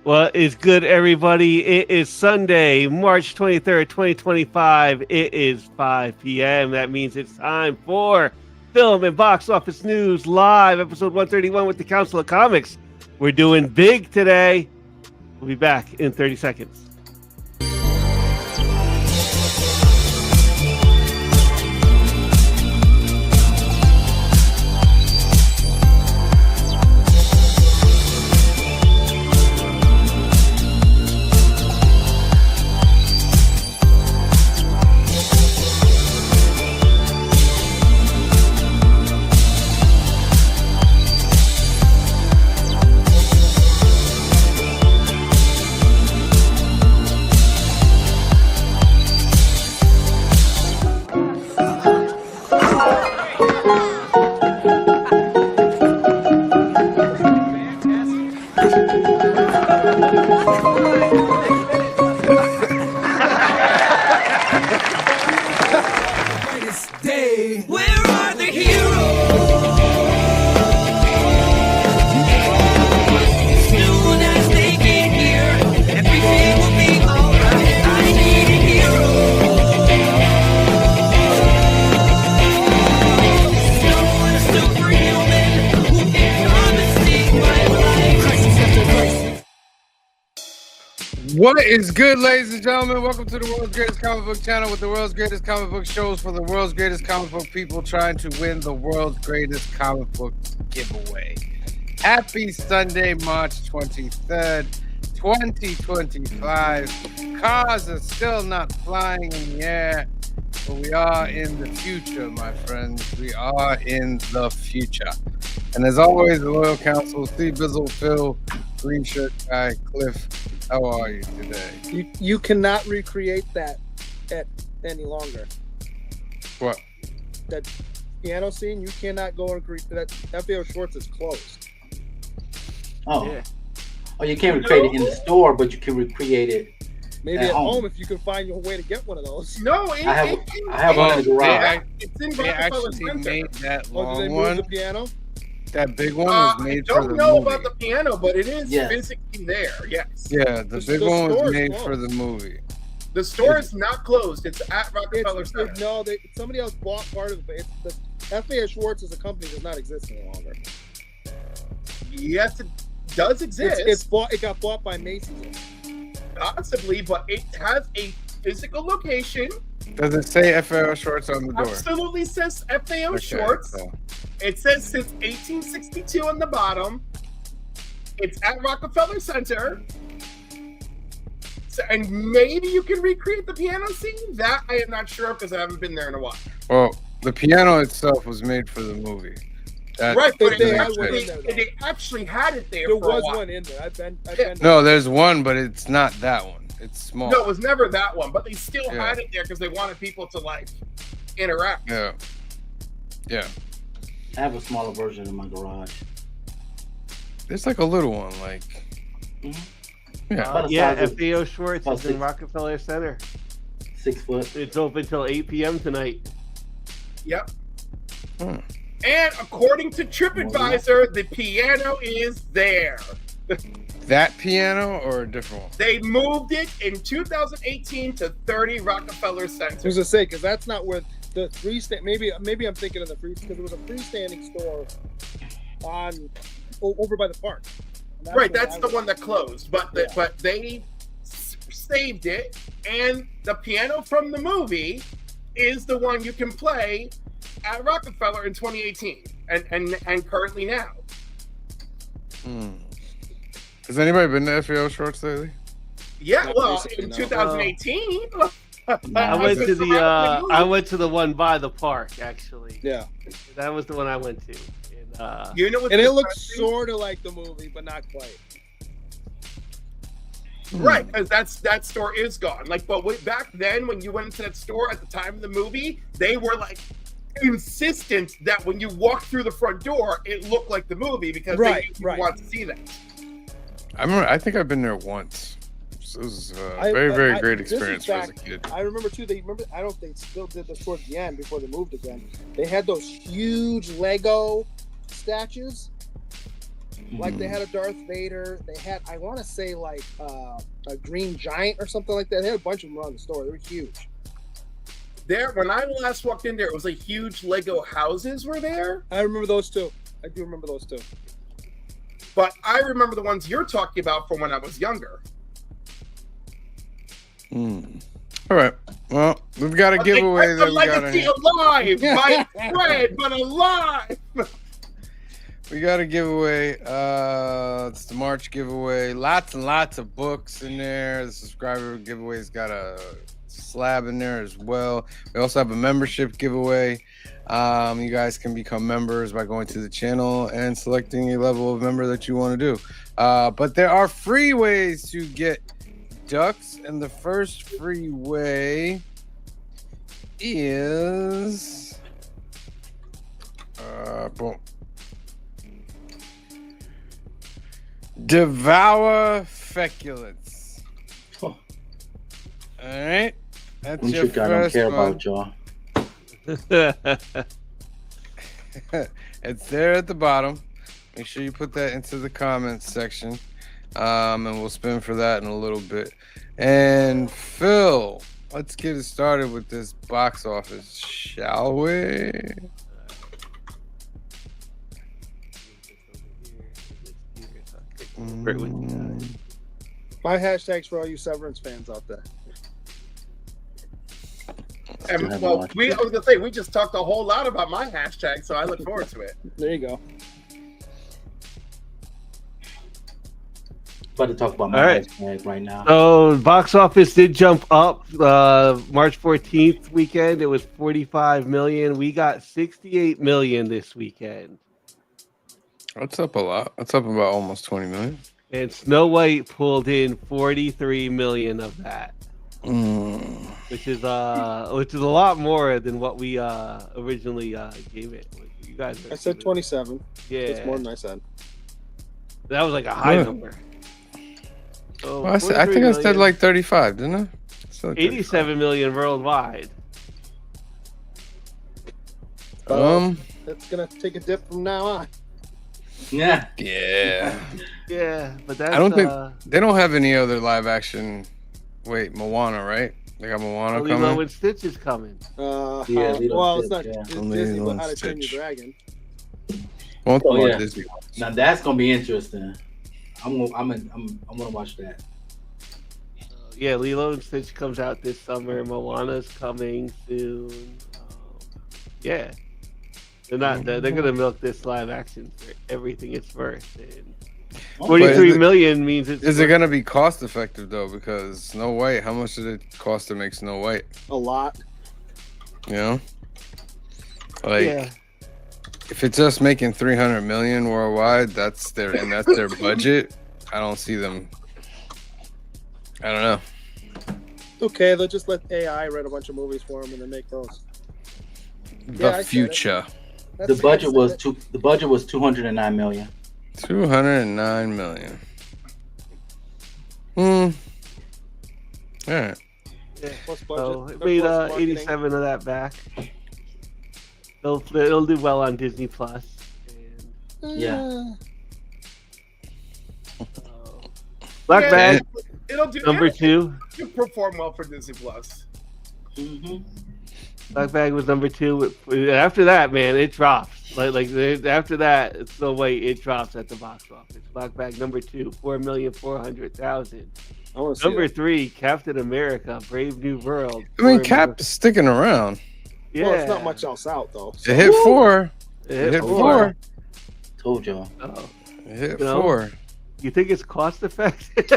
What is good, everybody? It is Sunday, March 23rd, 2025. It is 5 p.m. That means it's time for Film and Box Office News Live, episode 131 with the Council of Comics. We're doing big today. We'll be back in 30 seconds. What is good, ladies and gentlemen? Welcome to the world's greatest comic book channel with the world's greatest comic book shows for the world's greatest comic book people trying to win the world's greatest comic book giveaway. Happy Sunday, March 23rd, 2025. Cars are still not flying in the air, but we are in the future, my friends. We are in the future. And as always, the Loyal Council, Steve Bizzle, Phil, Green Shirt Guy, Cliff. How are you today? You cannot recreate that any longer. What? That piano scene, you cannot go and create that. FAO Schwartz is closed. Oh. Yeah. Oh, you can't recreate it in the store, but you can recreate it Maybe at home if you can find your way to get one of those. No, I have one in the garage. It's in They Rockefeller actually Center. made that Oh, did long they move one. the piano? That big one was I made for the don't know movie. about the piano, but it is Yes. physically there. Yes. Yeah, the big the one store was is made closed. for the movie. The store is not closed. It's at Rockefeller Center. Somebody else bought part of it. But the FAO Schwartz as a company does not exist any longer. Yes, it does exist. It's bought. It got bought by Macy's. Possibly, but it has a physical location. Does it say FAO Shorts on the door? Absolutely says FAO Okay, Shorts. so- It says since 1862 on the bottom. It's at Rockefeller Center. So, and maybe you can recreate the piano scene. That I am not sure because I haven't been there in a while. Well, the piano itself was made for the movie. Right, but they they had one in there, though. actually had it there. There for a was while. one in there. I've been. No, there's one, but it's not that one. It's small. No, it was never that one, but they still Yeah. had it there because they wanted people to like interact. Yeah. Yeah. I have a smaller version in my garage. There's like a little one, like. Mhm. Yeah. About the Yeah, size of FAO Schwartz about is in 6 Rockefeller Center. 6 foot. It's open till 8 p.m. tonight. Yep. Hmm. And according to TripAdvisor, the piano is there. That piano or a different one? They moved it in 2018 to 30 Rockefeller I was Center. gonna say because that's not where the freestand. Maybe I'm thinking of the free because there was a freestanding store over by the park. And Right, where that's I the was. one that closed, but Yeah. but they saved it, and the piano from the movie is the one you can play at Rockefeller in 2018 and currently now. Hmm. Has anybody been to FAO Shorts lately? Yeah, Not well, recently, in no. 2018. I went to I went to the one by the park actually. Yeah, That was the one I went to. And, You know what? and it looks sort of like the movie, but not quite. right, because that store is gone. Like, but back then when you went into that store at the time of the movie, they were like insistent that when you walked through the front door, it looked like the movie because Right, they right. want to see that. I think I've been there once. It was a I- very, very I- great this is experience as a back- kid. I remember too. I don't think they still did this towards the end before they moved again. They had those huge Lego statues Like they had a Darth Vader. They had, I want to say, like a Green Giant or something like that. They had a bunch of them around the store. They were huge. There, when I last walked in there, it was like huge Lego houses were there. I remember those too. I do remember those too. But I remember the ones you're talking about from when I was younger. All right. Well, we've got a giveaway that the we got legacy alive, my friend, but alive. We got a giveaway. It's the March giveaway. Lots and lots of books in there. The subscriber giveaway's got a slab in there as well. We also have a membership giveaway. You guys can become members by going to the channel and selecting a level of member that you want to do. But there are free ways to get ducks, and the first free way is boom. Devour feculence. Oh. All right, that's I'm your sure I don't first care one. about y'all. It's there at the bottom. Make sure you put that into the comments section, and we'll spin for that in a little bit. And Phil, let's get it started with this box office, shall we? My hashtags for all you Severance fans out there. And well, I was gonna say we just talked a whole lot about my hashtag, so I look forward to it. There you go. About to talk about my hashtag right now. So box office did jump up March 14th weekend. It was 45 million. We got 68 million this weekend. That's up a lot. That's up about almost 20 million. And Snow White pulled in 43 million of that. Which is a lot more than what we originally gave it. You guys I said 27. Yeah. That's more than I said. That was like a high number. So Well, I think I said like 35, didn't I? So 87 million worldwide. It's gonna take a dip from now on. Yeah. Yeah, but that's I don't think they don't have any other live action. Wait, Moana, right? They got Moana Lilo coming. and Stitch is coming. Well, Lilo it's not Stitch, it's yeah. Disney, Lilo but and How to Train Your Stitch. Dragon. Well, I'm talking Oh, about yeah. Disney. Now that's gonna be interesting. I'm gonna watch that. Yeah, Lilo and Stitch comes out this summer. Moana's coming soon. Yeah, they're gonna milk this live action for everything it's worth. And 43 million means it's. Is it gonna be cost effective though? Because Snow White, how much did it cost to make Snow White? A lot. You know, like Yeah. if it's just making 300 million worldwide, that's their budget. I don't see them. I don't know. Okay, they'll just let AI write a bunch of movies for them and then make those. The Yeah, I said it. future. The budget was 209 million. 209 million. All right. Yeah. Plus budget. So it or made plus marketing. 87 of that back. It'll do well on Disney Plus. Yeah. Black Yeah, Bag It'll do number two. It'll perform well for Disney Plus. Mm-hmm. Black Bag was number two. After that, man, it drops. After that, it's no way it drops at the box office. Black Bag number two, 4,400,000. I want to see Number that. three, Captain America, Brave New World. I mean, 4 Cap's sticking around. Yeah, Well, it's not much else out though. It hit four. It It hit four. Told y'all. Oh, It hit You know? 4. you think it's cost effective?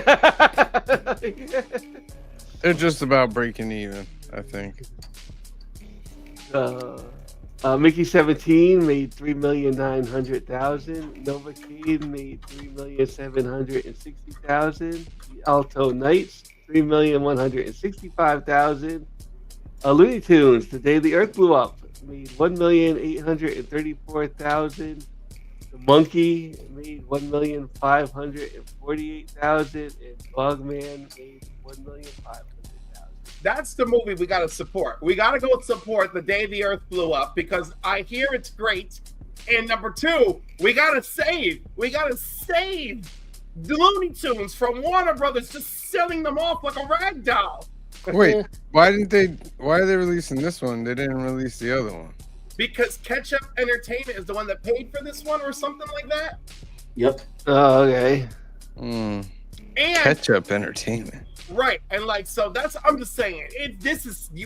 They're just about breaking even, I think. Mickey 17 made 3,900,000. Novocaine made 3,760,000. Alto Knights 3,165,000. Looney Tunes, The Day the Earth Blew Up, made 1,834,000. The Monkey made 1,548,000, and Dogman made 1,500,000. That's the movie we got to support. We got to go support The Day the Earth Blew Up because I hear it's great, And number two, we gotta save the Looney Tunes from Warner Brothers just selling them off like a rag doll. Wait, why are they releasing this one? They didn't release the other one. Because Ketchup Entertainment is the one that paid for this one or something like that. Yep. Oh, okay. And Ketchup Entertainment. right, and like so that's I'm just saying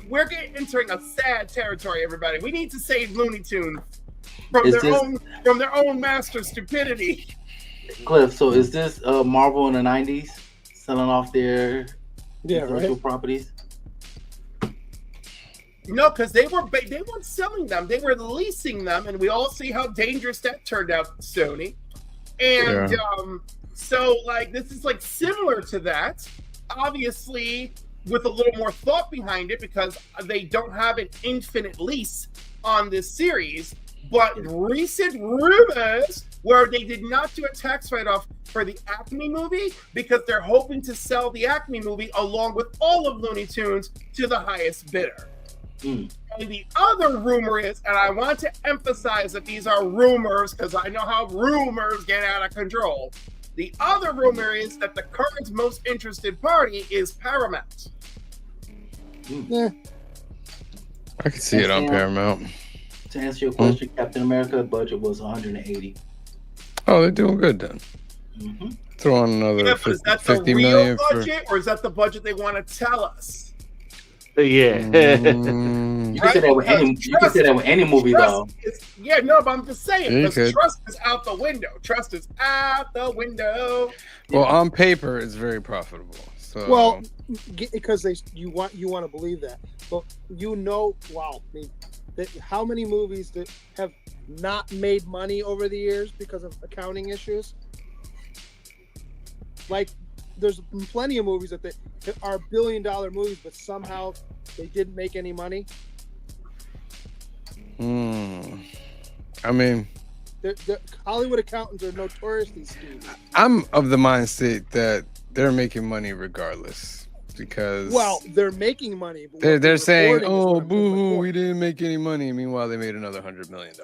we're entering a sad territory, everybody. We need to save Looney Tunes from their own master stupidity. Cliff, so is this Marvel in the 90s selling off their intellectual properties? No, because they weren't selling them; they were leasing them, and we all see how dangerous that turned out, Sony. And so, like, this is like similar to that, obviously, with a little more thought behind it, because they don't have an infinite lease on this series. But recent rumors where they did not do a tax write-off for the Acme movie because they're hoping to sell the Acme movie along with all of Looney Tunes to the highest bidder. And the other rumor is, and I want to emphasize that these are rumors because I know how rumors get out of control. The other rumor is that the current most interested party is Paramount. Yeah. I could see it on Paramount. To answer your question, Captain America budget was 180. Oh, they're doing good then. Throw on another But is that the 50 real million budget, or is that the budget they want to tell us? Yeah. You can say that with any movie, though. But I'm just saying, Yeah, because trust is out the window. Trust is out the window. Well, on paper, it's very profitable. So Well, because you want to believe that, but how many movies that have not made money over the years because of accounting issues? Like, there's plenty of movies that are billion-dollar movies, but somehow they didn't make any money. I mean, the Hollywood accountants are notoriously stupid. I'm of the mindset that they're making money regardless. Because they're making money. But they're saying, "Oh, boo-hoo, we we didn't make any money." Meanwhile, they made another $100 million.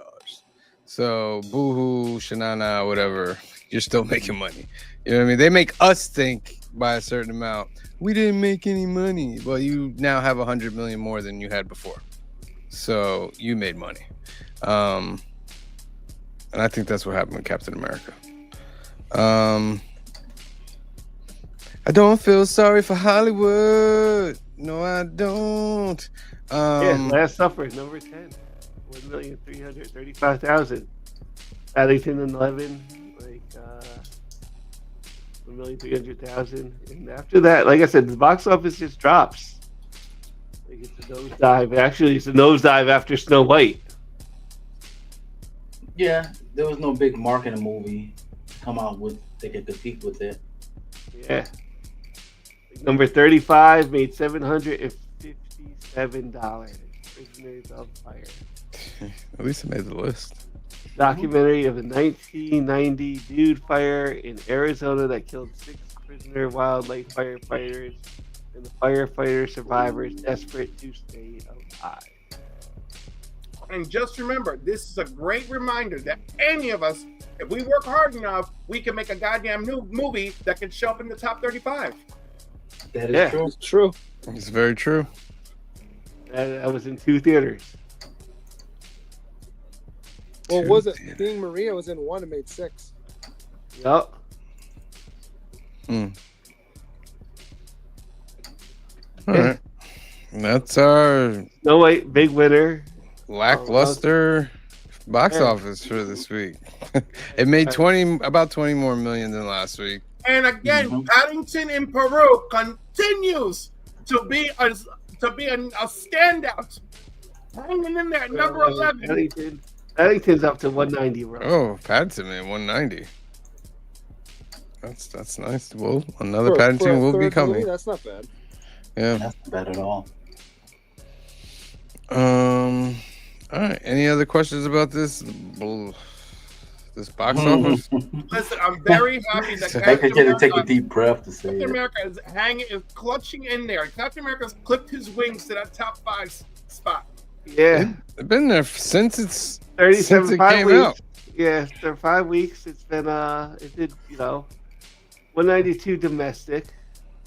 So, boo-hoo, shanana, whatever. You're still making money. You know what I mean? They make us think by a certain amount. We didn't make any money. Well, you now have $100 million more than you had before. So you made money. And I think that's what happened with Captain America. I don't feel sorry for Hollywood. No, I don't. Last Supper, number 10. 1,335,000. Paddington 11, like 1,300,000. And after that, like I said, the box office just drops. Like it's a nosedive. Actually, it's a nosedive after Snow White. Yeah, there was no big marketing movie to come out with that could compete with it. Yeah. Number 35 made $757. Prisoners of Fire. At least it made the list. Documentary of the 1990 dude fire in Arizona that killed 6 prisoner wildlife firefighters and the firefighter survivors desperate to stay alive. And just remember, this is a great reminder that any of us, if we work hard enough, we can make a goddamn new movie that can show up in the top 35. That is true. It's true. It's very true. That was in 2 theaters. Well, was it? Being Maria was in 1 and made 6. Yep. All right. That's our No, wait, big winner. lackluster box office for this week. It made about 20 more million than last week. And again, Paddington in Peru continues to be a standout, hanging in there at number 11. Paddington's up to 190, bro. Oh, Paddington man, 190. That's nice. Well, another Paddington will be coming. Movie, that's not bad. Yeah. That's not bad at all. All right. Any other questions about this box office? Listen, I'm very happy that I could get to take a deep breath to say Captain it. America is clutching in there. Captain America's clipped his wings to that top 5 spot. Yeah. It's been there since its 37 Since it 5 came weeks. out. Yeah, they're 5 weeks. It's been it did 192 domestic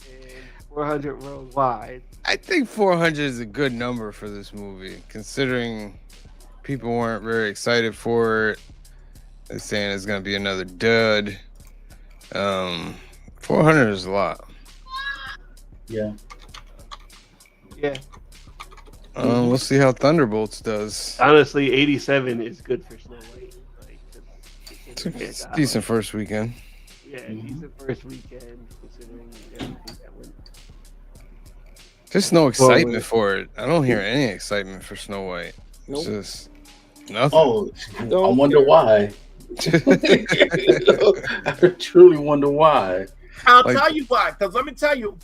and 400 worldwide. I think 400 is a good number for this movie, considering people weren't very excited for it. They're saying it's gonna be another dud. 400 is a lot. Yeah. Yeah. We'll see how Thunderbolts does. Honestly, 87 is good for Snow White. It's a decent first weekend. Yeah, decent first weekend considering everything that went. Just no excitement for it. I don't hear any excitement for Snow White. It's just nothing. Oh, I wonder why. I truly wonder why. I'll tell you why. Because let me tell you,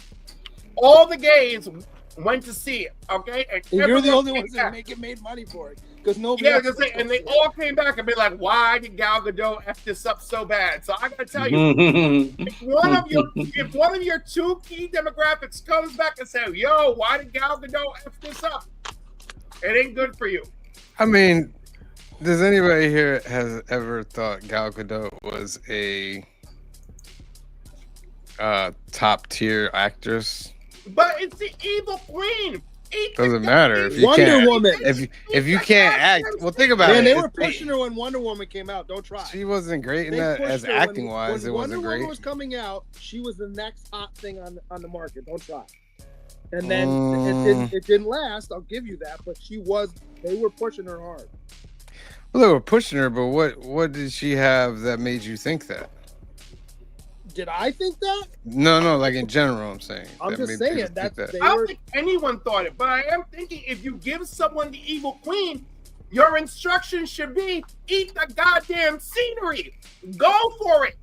all the gays went to see it. Okay, and you're the only ones that made money for it. Because nobody. Yeah, and they all came back and be like, "Why did Gal Gadot f this up so bad?" So I gotta tell you, if one of your two key demographics comes back and say, "Yo, why did Gal Gadot f this up?" It ain't good for you. I mean, does anybody here has ever thought Gal Gadot was a top tier actress? But it's the evil queen. Doesn't matter if you Wonder can't. Woman. If you can't act, well, think about it. Man, they were pushing her when Wonder Woman came out. Don't try. She wasn't great in that as acting wise. It wasn't great. When Wonder Woman was coming out, she was the next hot thing on the market. Don't try. And then it didn't last. I'll give you that. But they were pushing her hard. Well, they were pushing her, but what did she have that made you think that? Did I think that? No, like in general, I'm saying. I'm just saying that. I don't think anyone thought it, but I am thinking if you give someone the evil queen, your instructions should be eat the goddamn scenery. Go for it.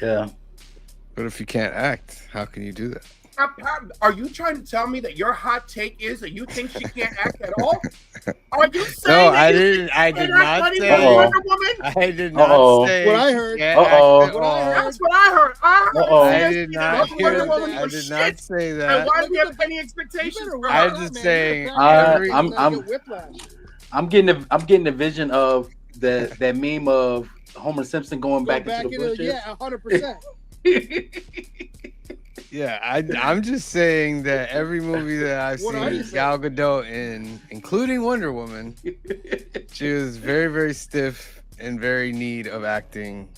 Yeah. But if you can't act, how can you do that? Are you trying to tell me that your hot take is that you think she can't act at all? Are you saying? No, I did not say. Wonder Woman? I did not say. What I heard. That's what I heard. I did not hear that. I did not say that. And why do you have any expectations? I'm just saying. I'm getting the vision of that meme of Homer Simpson going back into the bushes. Yeah, 100%. Yeah, I'm just saying that every movie that I've seen Gal Gadot in, including Wonder Woman, she was very, very stiff and very in need of acting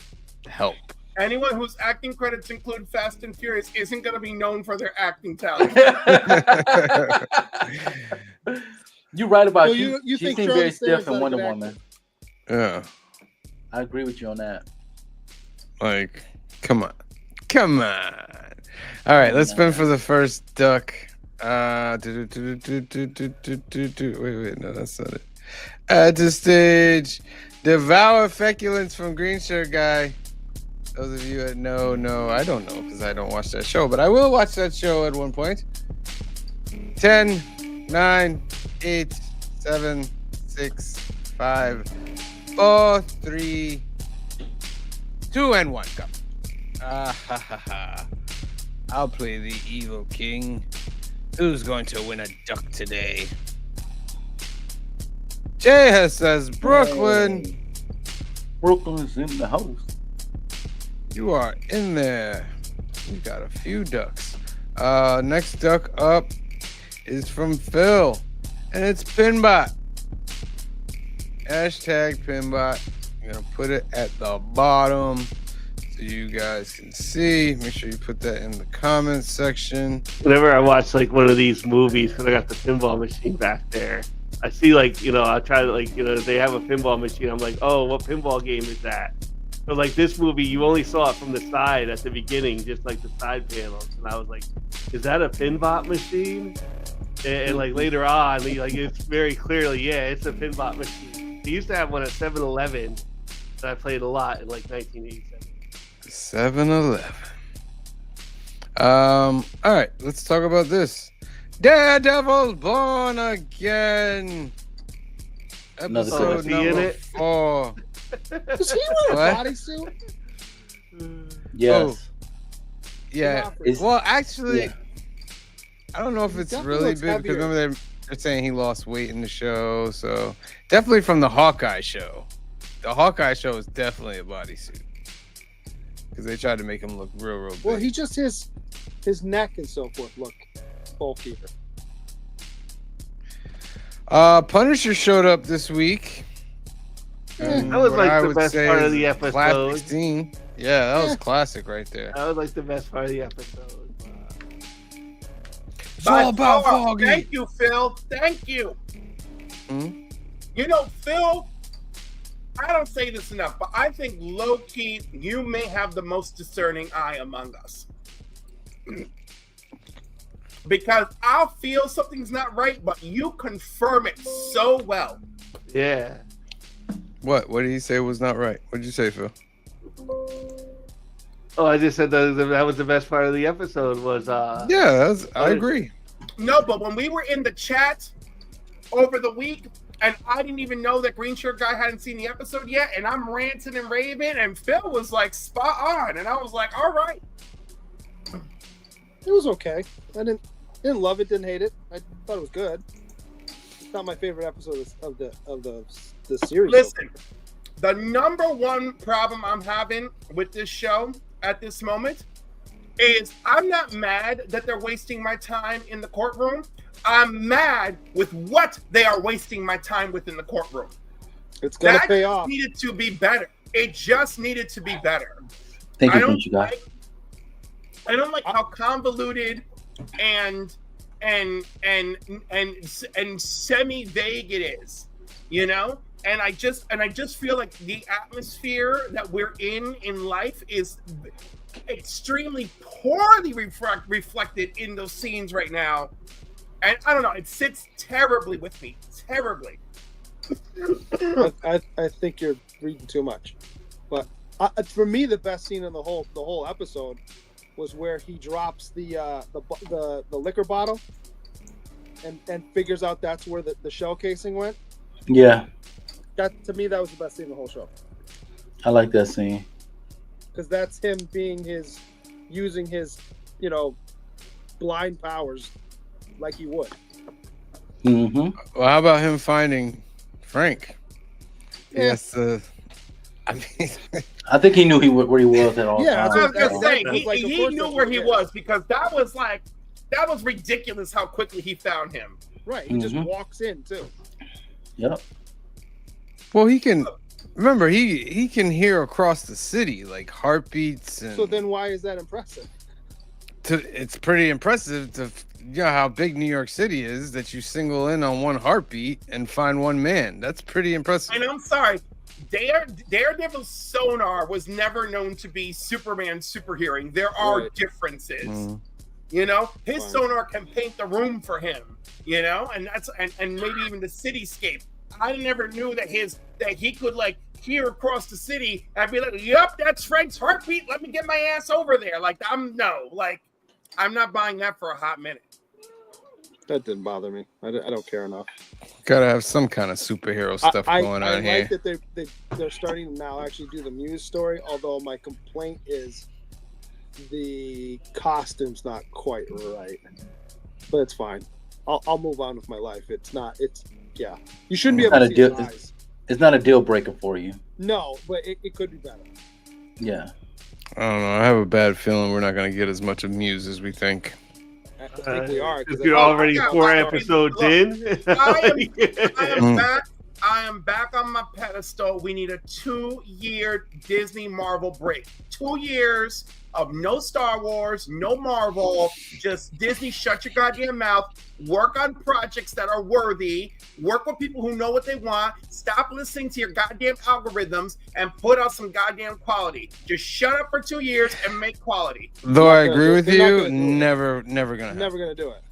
help. Anyone whose acting credits include Fast and Furious isn't going to be known for their acting talent. You're right about you she think seemed very stiff in Wonder Woman. Yeah. I agree with you on that. Like, come on. All right, let's spin for the first duck. Wait, no, that's not it. Add to stage, Devour Feculence from Green Shirt Guy. Those of you that know, I don't know because I don't watch that show, but I will watch that show at one point. 10, 9, 8, 7, 6, 5, 4, 3, 2, and 1. Go. I'll play the evil king. Who's going to win a duck today? Jay says Brooklyn. Hey. Brooklyn's in the house. You are in there. We got a few ducks. Next duck up is from Phil, and it's Pinbot. Hashtag Pinbot. I'm gonna put it at the bottom so you guys can see. Make sure you put that in the comments section. Whenever I watch like one of these movies, because I got the pinball machine back there, I see like, I try to they have a pinball machine. I'm like, oh, what pinball game is that? But like this movie, you only saw it from the side at the beginning, just like the side panels. And I was like, is that a pinball machine? And like later on, it's very clearly, yeah, it's a pinball machine. They used to have one at 7-Eleven that I played a lot in like 1987. 7-Eleven. All right, let's talk about this. Daredevil Born Again. Episode number 4. Does he wear a bodysuit? Yes. Oh, yeah. Well, actually, I don't know if it's really big because remember They're saying he lost weight in the show, so definitely from the Hawkeye show. The Hawkeye show is definitely a bodysuit because they tried to make him look real big. Well, he just his neck and so forth look bulkier. Punisher showed up this week. That was like the best part of the episode. Classic scene. Yeah, that was classic right there. That was like the best part of the episode. It's all about Foggy. Thank you, Phil. Thank you. Hmm? You know, Phil, I don't say this enough, but I think low-key, you may have the most discerning eye among us. Because I'll feel something's not right, but you confirm it so well. Yeah. What did he say was not right? What did you say, Phil? Oh, I just said that was the best part of the episode was Yeah, I agree. No, but when we were in the chat over the week, and I didn't even know that Green Shirt Guy hadn't seen the episode yet, and I'm ranting and raving, and Phil was like spot on, and I was like, all right. It was okay. I didn't love it, didn't hate it. I thought it was good. It's not my favorite episode of the series. Listen, the number one problem I'm having with this show at this moment is I'm not mad that they're wasting my time in the courtroom. I'm mad with what they are wasting my time with in the courtroom. It's gonna pay off. It needed to be better. It just needed to be better. Thank you, guys. I don't like how convoluted and semi-vague it is, you know? And I just feel like the atmosphere that we're in life is extremely poorly reflected in those scenes right now. And I don't know, it sits terribly with me. Terribly. I think you're reading too much. But for me, the best scene in the whole episode was where he drops the liquor bottle and figures out that's where the shell casing went. Yeah. That, to me, that was the best scene in the whole show. I like that scene. Because that's him using his, blind powers like he would. Mm-hmm. Well, how about him finding Frank? Yeah. Yes. I mean, I think he knew where he was at all Yeah, times. I was gonna say Like, of he course knew that's where what he it is. was, because that was ridiculous how quickly he found him. Right. He just Mhm. walks in, too. Yep. well, he can. Remember, he can hear across the city, like heartbeats, and So then why is that impressive? it's pretty impressive to how big New York City is, that you single in on one heartbeat and find one man. That's pretty impressive. And I'm sorry, Daredevil's sonar was never known to be Superman's super hearing. There are Right. differences. Mm. You know, his Fine. sonar can paint the room for him. You know, and that's and maybe even the cityscape. I never knew that he could like hear across the city and be like, "Yep, that's Frank's heartbeat. Let me get my ass over there." Like I'm not buying that for a hot minute. That didn't bother me. I don't care enough. Gotta have some kind of superhero stuff going I on here. like that they're starting to now actually do the Muse story, although my complaint is the costume's not quite right. But it's fine. I'll move on with my life. Yeah. You shouldn't be It's able not to see a his deal- eyes. It's not a deal breaker for you. No, but it could be better. Yeah. I don't know. I have a bad feeling we're not gonna get as much of Muse as we think. I think we are. 'cause If you're I- already yeah, 4 I- episodes look, in. I am back on my pedestal. We need a 2-year Disney Marvel break. 2 years of no Star Wars, no Marvel, just Disney. Shut your goddamn mouth. Work on projects that are worthy. Work with people who know what they want. Stop listening to your goddamn algorithms and put out some goddamn quality. Just shut up for 2 years and make quality. Though I They're agree with not you, gonna do it. never gonna happen. Never gonna do it.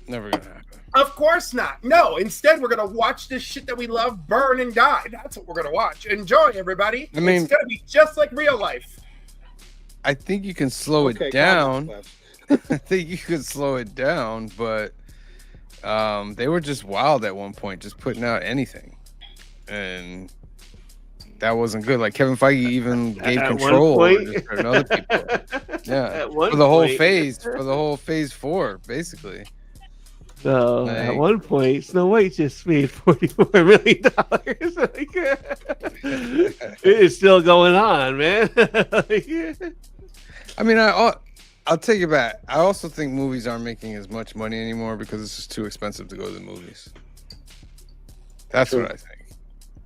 Never gonna happen. Of course not. No, instead we're gonna watch this shit that we love burn and die. That's what we're gonna watch. Enjoy, everybody. I mean- it's gonna be just like real life. I think you can slow Okay, it down. comments, I think you could slow it down, but they were just wild at one point, just putting out anything, and that wasn't good. Like Kevin Feige even gave At one control point. to certain other people. Yeah, At one for the whole point. phase, for the whole phase 4, basically. So at one point, Snow White just made $44 million. It's still going on, man. I mean, I'll take it back. I also think movies aren't making as much money anymore because it's just too expensive to go to the movies. That's what I think.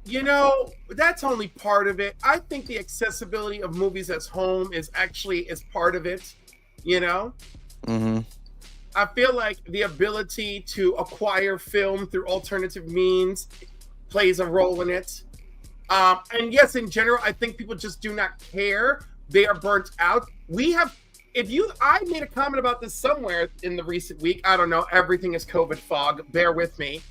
You know, that's only part of it. I think the accessibility of movies at home is part of it. You know, I feel like the ability to acquire film through alternative means plays a role in it. And yes, in general, I think people just do not care. They are burnt out. I made a comment about this somewhere in the recent week. I don't know. Everything is COVID fog. Bear with me.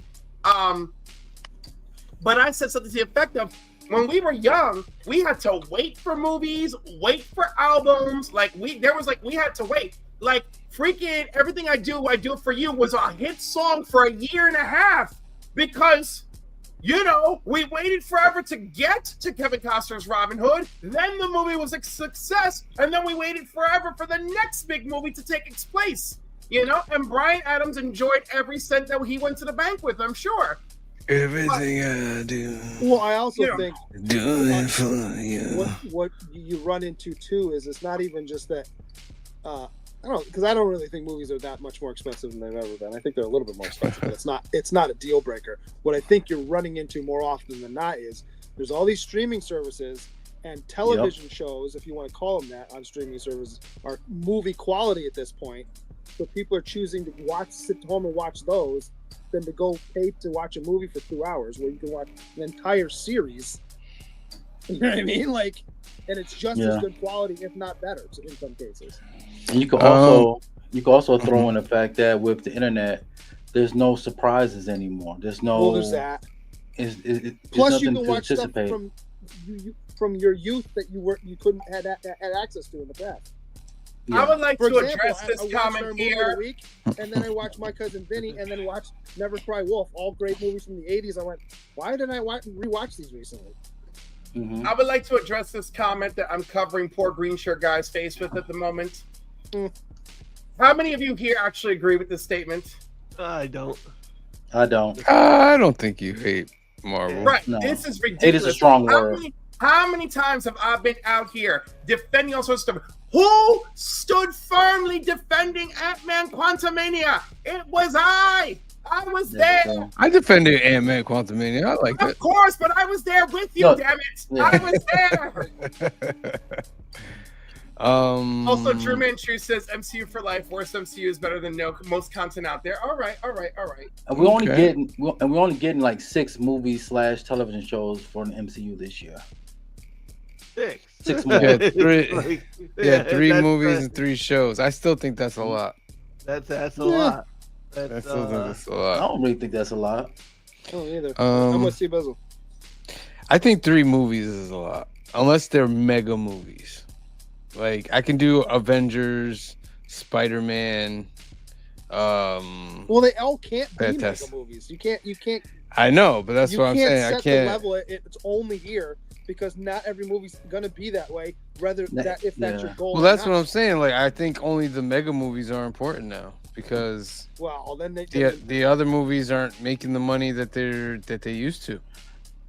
But I said something to the effect of, when we were young, we had to wait for movies, wait for albums. We had to wait. Like freaking Everything I Do It For You was a hit song for a year and a half because, you know, we waited forever to get to Kevin Costner's Robin Hood. Then the movie was a success. And then we waited forever for the next big movie to take its place. You know, and Bryan Adams enjoyed every cent that he went to the bank with, I'm sure. Everything I do. Well, I also think do it for you. What you run into too is it's not even just that. I don't really think movies are that much more expensive than they've ever been. I think they're a little bit more expensive, but it's not a deal breaker. What I think you're running into more often than not is there's all these streaming services and television shows, if you want to call them that, on streaming services are movie quality at this point. So people are choosing to sit home and watch those than to go pay to watch a movie for 2 hours where you can watch an entire series. You know what I mean? And it's just as good quality, if not better, in some cases. And you can also throw in the fact that with the internet, there's no surprises anymore. There's no. Well, there's that. Plus, you can watch stuff from your youth that you couldn't had access to in the past. Yeah. I would like to address this comment here. Week, and then I watched My Cousin Vinny, and then watched Never Cry Wolf, all great movies from the 80s. I went, why didn't I rewatch these recently? I would like to address this comment that I'm covering poor green shirt guy's face with at the moment. How many of you here actually agree with this statement? I don't. I don't. I don't think you hate Marvel. Right. No. This is ridiculous. Hate is a strong word. How many times have I been out here defending all sorts of stuff? Who stood firmly defending Ant-Man Quantumania? It was I. I was there. I defended Ant-Man Quantumania. I liked it. Of course, but I was there with you, damn it. Yeah. I was there. Also, Drew Manchu says MCU for life. Worst MCU is better than most content out there. All right. And we're only getting like 6 movies / television shows for an MCU this year. 6 movies. Three movies and 3 shows. I still think that's a lot. That's a lot. I still think that's a lot. I don't really think that's a lot. I don't either. How much Steve Bizzle? I think 3 movies is a lot, unless they're mega movies. Like I can do Avengers, Spider-Man. Well, they all can't be mega movies. You can't. I know, but that's what I'm saying. I can't set the level. It's only here because not every movie's gonna be that way. If that's your goal. Well, that's what I'm saying. Like I think only the mega movies are important now because then the other movies aren't making the money that they used to.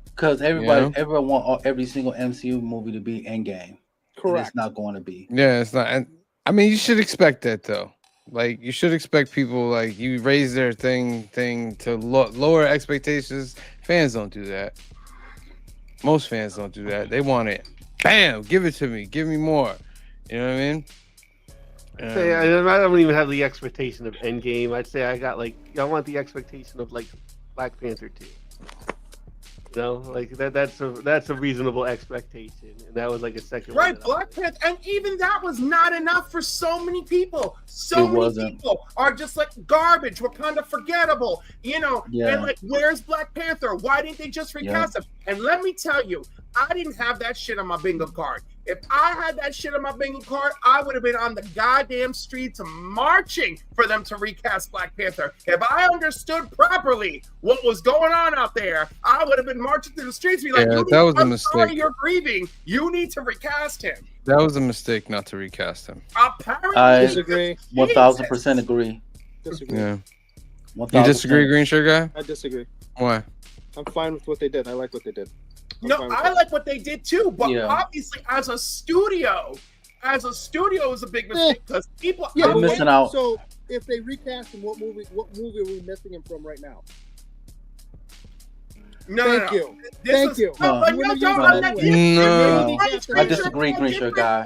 Because everyone want every single MCU movie to be Endgame. Correct. It's not going to be. Yeah, it's not. And I mean, you should expect that though. Like you should expect people like you raise their thing to lower expectations. Fans don't do that. Most fans don't do that. They want it. Bam! Give it to me. Give me more. You know what I mean? I don't even have the expectation of Endgame. I'd say I want the expectation of like Black Panther 2. You know, like that's a reasonable expectation, and that was like a second. Right, Black Panther, and even that was not enough for so many people. So many people are just like garbage. We're kind of forgettable, you know. Yeah. And like, where's Black Panther? Why didn't they just recast him? And let me tell you, I didn't have that shit on my bingo card. If I had that shit on my bingo card, I would have been on the goddamn streets marching for them to recast Black Panther. If I understood properly what was going on out there, I would have been marching through the streets and be like, that was a mistake. Sorry you're grieving. You need to recast him. That was a mistake not to recast him. Apparently, I disagree. 1000% agree. Disagree. Yeah. You disagree, Green Sugar Guy? I disagree. Why? I'm fine with what they did. I like what they did. I like what they did too, but obviously, as a studio is a big mistake because people they're missing out. So if they recast him, what movie are we missing him from right now? Thank you. I disagree, Green Sugar Guy.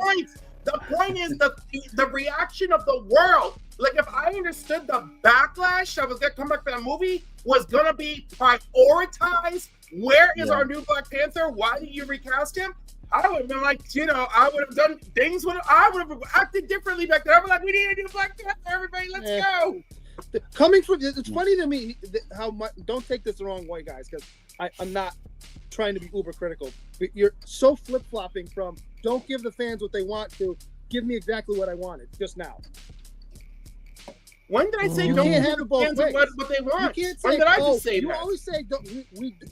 The point is the reaction of the world. Like, if I understood the backlash that was going to come back to that movie was going to be prioritized, where is our new Black Panther? Why did you recast him? I would have been like, I would have done things. I would have acted differently back then. I was like, we need a new Black Panther. Everybody, let's go. Coming from it's funny to me how much. Don't take this the wrong way, guys, because I'm not trying to be uber critical. But you're so flip flopping from don't give the fans what they want to give me exactly what I wanted just now. When did I say you don't can't give have the it both fans ways? what they want? You can't say, when did I just say you that? always say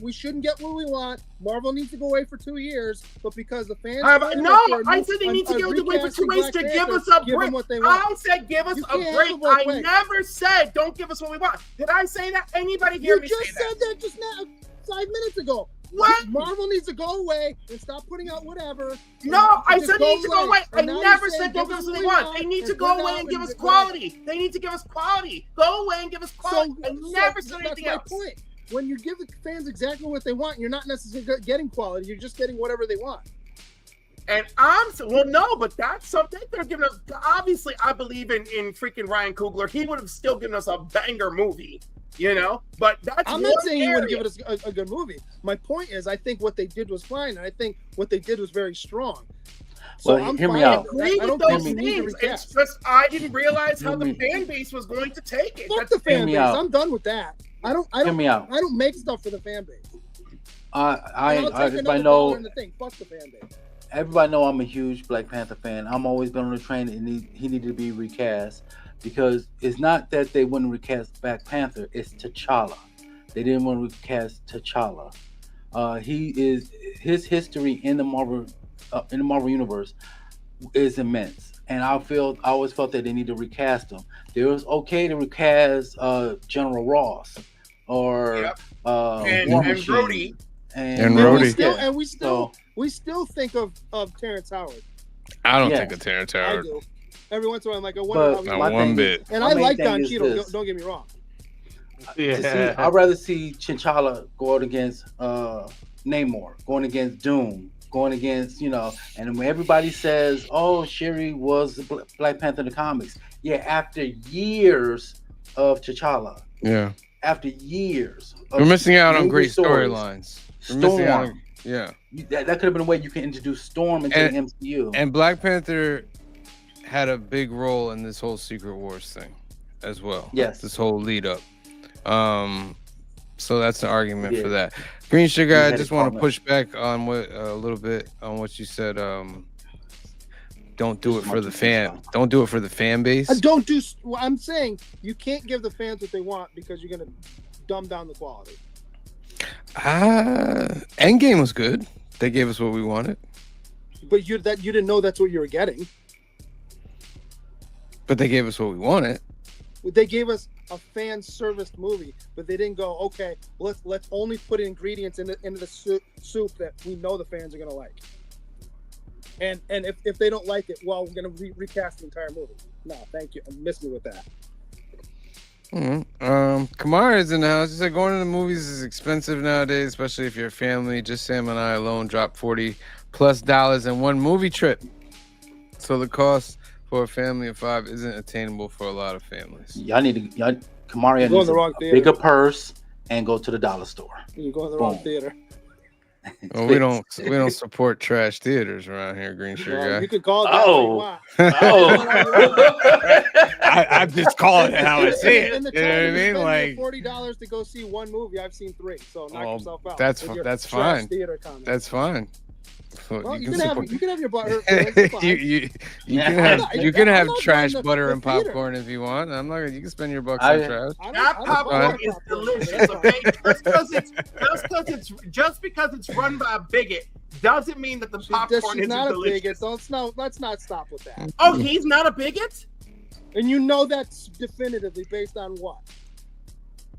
we shouldn't get what we want. Marvel needs to go away for 2 years, but because the fans I said they need to go away for 2 weeks to give us a break. I said give us a break. I never said don't give us what we want. Did I say that? Anybody hear me say that? You just said that just now 5 minutes ago. What? Marvel needs to go away and stop putting out whatever. No, I said they need to go away. I never said don't give us what they want. They need to go away and give us quality. They need to give us quality. Go away and give us quality. I never said anything else. That's my point. When you give the fans exactly what they want, you're not necessarily getting quality. You're just getting whatever they want. And but that's something they're giving us. Obviously, I believe in freaking Ryan Coogler. He would have still given us a banger movie. But that's I'm not saying he wouldn't give us a good movie. My point is, I think what they did was fine, and I think what they did was very strong. So well, hear me out. I don't those things. It's just I didn't realize how the fan base was going to take it. Fuck the fan base. I'm done with that. I don't make stuff for the fan base. Everybody know. Fuck the fan base. Everybody know I'm a huge Black Panther fan. I'm always been on the train, and he needed to be recast. Because it's not that they wouldn't recast Black Panther, it's T'Challa. They didn't want to recast T'Challa. His history in the Marvel universe is immense, and I always felt that they need to recast him. It was okay to recast General Ross or and Rhodey and Rhodey. We still think of Terrence Howard. I don't think of Terrence Howard. I do. Every once in a while, I'm like, I wonder how not one bit. And I like Don Cheadle. Don't get me wrong. I'd rather see T'Challa going against Namor, going against Doom, going against And when everybody says, "Oh, Shuri was the Black Panther in the comics," after years of T'Challa, after years, we're missing out on great storylines. Storm, that could have been a way you can introduce Storm into the MCU. And Black Panther had a big role in this whole Secret Wars thing as well. Yes. This whole lead up. So that's an argument for that. Green Sugar, I just want to push back on a little bit on what you said. Don't do it for the fan. Don't do it for the fan base. I'm saying you can't give the fans what they want because you're gonna dumb down the quality. Endgame was good. They gave us what we wanted. But you didn't know that's what you were getting. But they gave us what we wanted. They gave us a fan serviced movie, but they didn't go, okay, let's only put ingredients into the soup that we know the fans are gonna like. And if they don't like it, well, we're gonna recast the entire movie. No, thank you. Miss me with that. Kamara is in the house. He said going to the movies is expensive nowadays, especially if you're a family. Just Sam and I alone dropped $40+ in one movie trip. So the cost for a family of 5 isn't attainable for a lot of families. Kamara needs a bigger purse and go to the dollar store. You're going to the wrong theater. Well, we don't support trash theaters around here, Green Sugar Guy. You could call it that if you want. I'm just calling it how I see it. You know what I mean? Like $40 to go see one movie. I've seen 3, so knock yourself out. That's fine. That's fine. Well, you can have your butter. You can have trash butter and popcorn if you want. I'm not. You can spend your bucks on trash. That popcorn is delicious. Okay, just because it's run by a bigot doesn't mean that the popcorn isn't not delicious. A bigot. Let's not stop with that. Oh, he's not a bigot? And you know that's definitively based on what?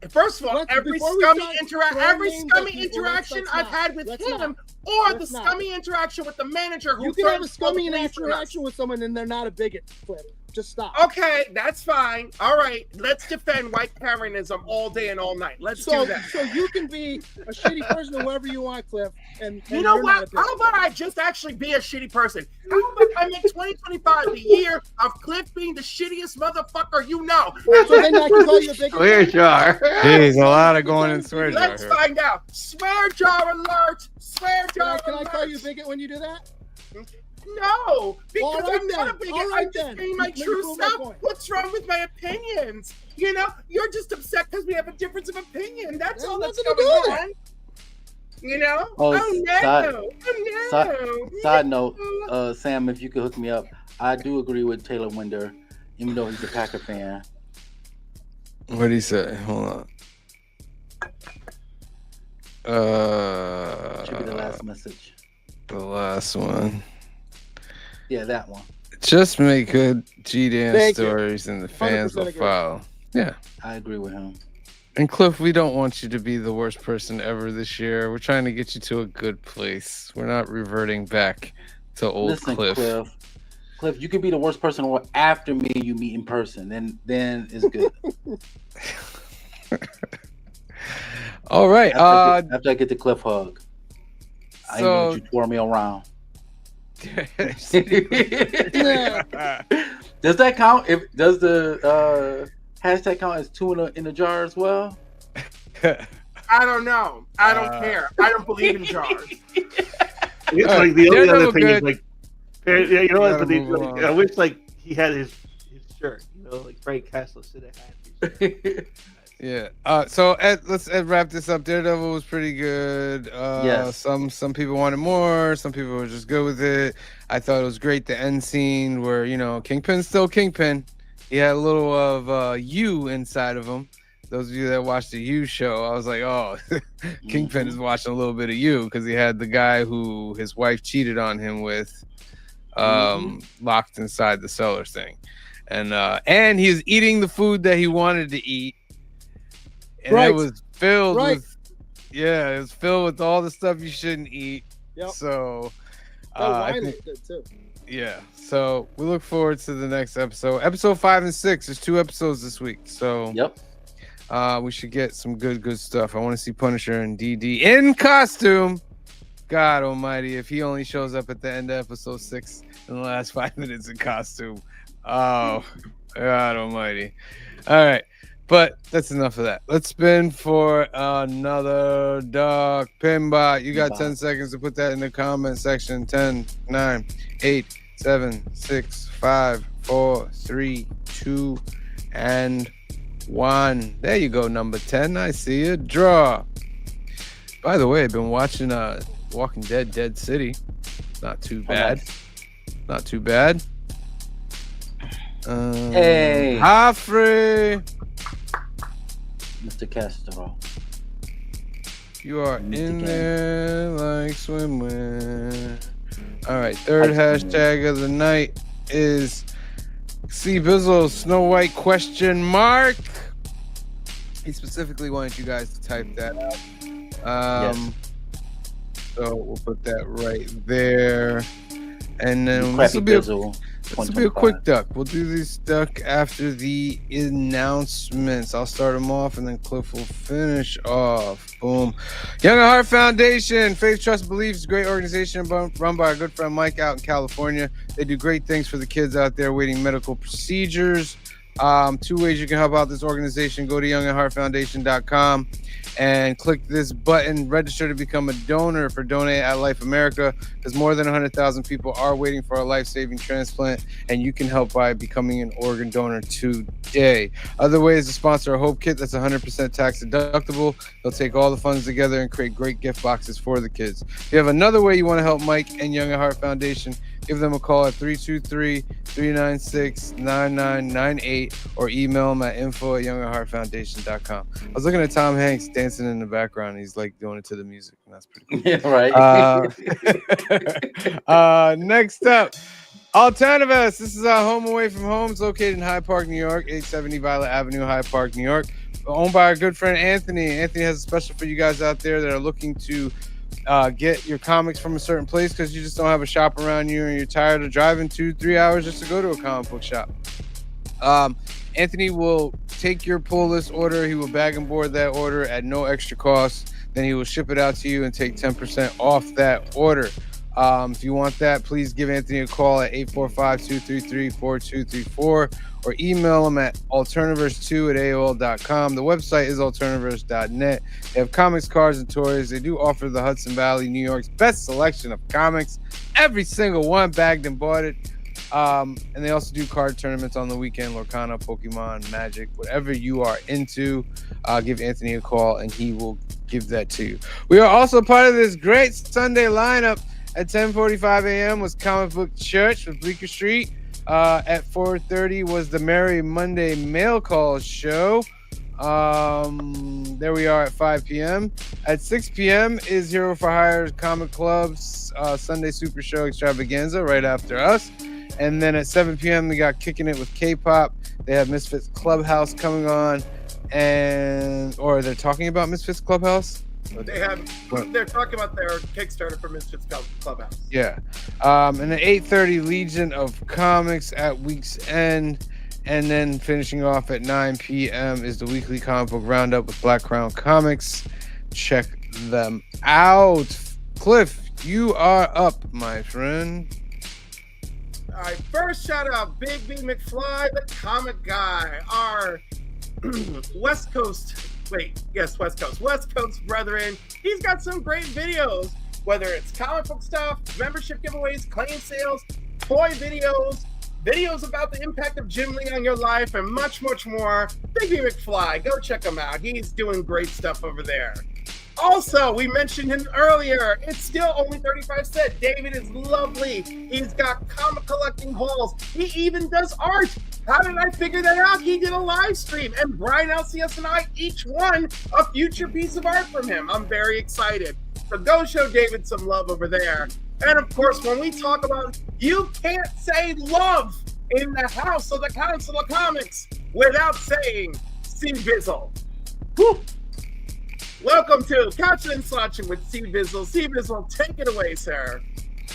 First of all, Let's- every before we scummy start throwing names at people, interaction let's I've not. had with Let's him, not. or Let's the not. scummy interaction with the manager who You can have a threatens to call the scummy police on us. interaction with someone and they're not a bigot, Cliff. Just stop. Okay, that's fine. All right, let's defend white Karenism all day and all night. Let's do that. So you can be a shitty person or whoever you want, Cliff. And You know you're what? not a bigot. How about I just actually be a shitty person? How about I make 2025 the year of Cliff being the shittiest motherfucker you know? So then I can call you a bigot. Swear jar. Jeez, a lot of going in swear jar Let's here. find out. Swear jar alert! Swear jar Can I alert! call you a bigot when you do that? No, because All right I'm not a then. bigot. All right I'm just then. being my Let me true prove my self. point. What's wrong with my opinions? You know, you're just upset because we have a difference of opinion. That's It all has that's nothing to going do with on. You know? Oh, no! side- Oh no! Side note, Sam, if you could hook me up, I do agree with Taylor Winder, even though he's a Packer fan. What did he say? Hold on. Should be the last message. The last one. Yeah, that one. Just make good GDM Thank you. stories and the fans 100% will agree. follow. Yeah. I agree with him. And Cliff, we don't want you to be the worst person ever this year. We're trying to get you to a good place. We're not reverting back to old Listen, Cliff. Cliff, you could be the worst person after me and you meet in person. Then it's good. All right. After I get the Cliff hug. I know So you tore me around. Does that count? Does the hashtag count as two in the jar as well? I don't know. I don't care. I don't believe in jars. It's like the only other thing is good. like, yeah, you know what? Gotta But move like, on. I wish like he had his shirt. You know, like Frank Castle should have had his shirt. Yeah. So let's wrap this up. Daredevil was pretty good. Yes. Some people wanted more. Some people were just good with it. I thought it was great. The end scene where Kingpin's still Kingpin. He had a little of you inside of him. Those of you that watched the You show, I was like, oh, Kingpin is watching a little bit of you because he had the guy who his wife cheated on him with, locked inside the cellar thing, and he was eating the food that he wanted to eat. And Right. it was filled Right. with, it was filled with all the stuff you shouldn't eat. Yep. So, That I wine think, was good too. yeah. So we look forward to the next episode. Episode 5 and 6. There's 2 episodes this week. So, Yep. we should get some good stuff. I want to see Punisher and DD in costume. God Almighty, if he only shows up at the end of episode 6 in the last 5 minutes in costume. Oh, God Almighty. All right. But that's enough of that. Let's spin for another Doc Pinbot. You got 10 seconds to put that in the comment section. 10, 9, 8, 7, 6, 5, 4, 3, 2, and 1. There you go, number 10. I see it. Draw. By the way, I've been watching Walking Dead, Dead City. Not too bad. Not too bad. Hey. Joffrey. Mr. Castro. You are Mr. in Gang. there like swimwear. All right, third hashtag of the night is C Bizzle Snow White question mark. He specifically wanted you guys to type that out. Yes. So we'll put that right there, and then Crappy this will be a 125. quick duck. We'll do this duck after the announcements. I'll start them off, and then Cliff will finish off. Boom. Young at Heart Foundation, Faith, Trust, Beliefs, great organization run by our good friend Mike out in California. They do great things for the kids out there waiting medical procedures. 2 ways you can help out this organization. Go to youngatheartfoundation.com and click this button, register to become a donor for Donate at Life America, because more than 100,000 people are waiting for a life-saving transplant, and you can help by becoming an organ donor today. Other ways to sponsor a Hope Kit that's 100% tax deductible. They'll take all the funds together and create great gift boxes for the kids. If you have another way you want to help Mike and Young at Heart Foundation, give them a call at 323-396-9998 or email them at info@youngatheartfoundation.com. I was looking at Tom Hanks dancing in the background. He's like doing it to the music, and that's pretty cool. Yeah, right. Next up, Alternativist. This is our home away from home. It's located in Hyde Park, New York, 870 Violet Avenue, Hyde Park, New York. owned by our good friend Anthony. Anthony has a special for you guys out there that are looking to get your comics from a certain place because you just don't have a shop around you and you're tired of driving 2-3 hours just to go to a comic book shop. Anthony will take your pull list order. He will bag and board that order at no extra cost. Then he will ship it out to you and take 10% off that order. If you want that, please give Anthony a call at 845-233-4234 or email him at alterniverse2@aol.com. The website is alterniverse.net. They have comics, cards, and toys. They do offer the Hudson Valley, New York's best selection of comics. Every single one bagged and boarded. And they also do card tournaments on the weekend, Lorcana, Pokemon, Magic, whatever you are into. Give Anthony a call and he will give that to you. We are also part of this great Sunday lineup. At 10:45 a.m. was Comic Book Church with Bleecker Street. At 4:30 was the Merry Monday Mail Call Show. There we are at 5 p.m. At 6 p.m. is Hero for Hire Comic Club's Sunday Super Show Extravaganza right after us. And then at 7 p.m. we got Kicking It with K-Pop. They have Misfits Clubhouse coming on. Or they're talking about Misfits Clubhouse. They're talking about their Kickstarter for Misfits Clubhouse. Yeah. And at 8:30, Legion of Comics at week's end. And then finishing off at 9 p.m. is the weekly comic book roundup with Black Crown Comics. Check them out. Cliff, you are up, my friend. All right, first shout out Big B McFly, the comic guy, our West Coast brethren. He's got some great videos, whether it's comic book stuff, membership giveaways, claim sales, toy videos about the impact of Jim Lee on your life, and much, much more. Big B McFly, go check him out. He's doing great stuff over there. Also, we mentioned him earlier. It's still only 35 cents. David is lovely. He's got comic collecting hauls. He even does art. How did I figure that out? He did a live stream, and Brian LCS and I each won a future piece of art from him. I'm very excited. So go show David some love over there. And of course, when we talk about you can't say love in the house of the Council of Comics without saying C-Bizzle. Woo! Welcome to Couching and Slouching with C-Bizzle. C-Bizzle, take it away, sir.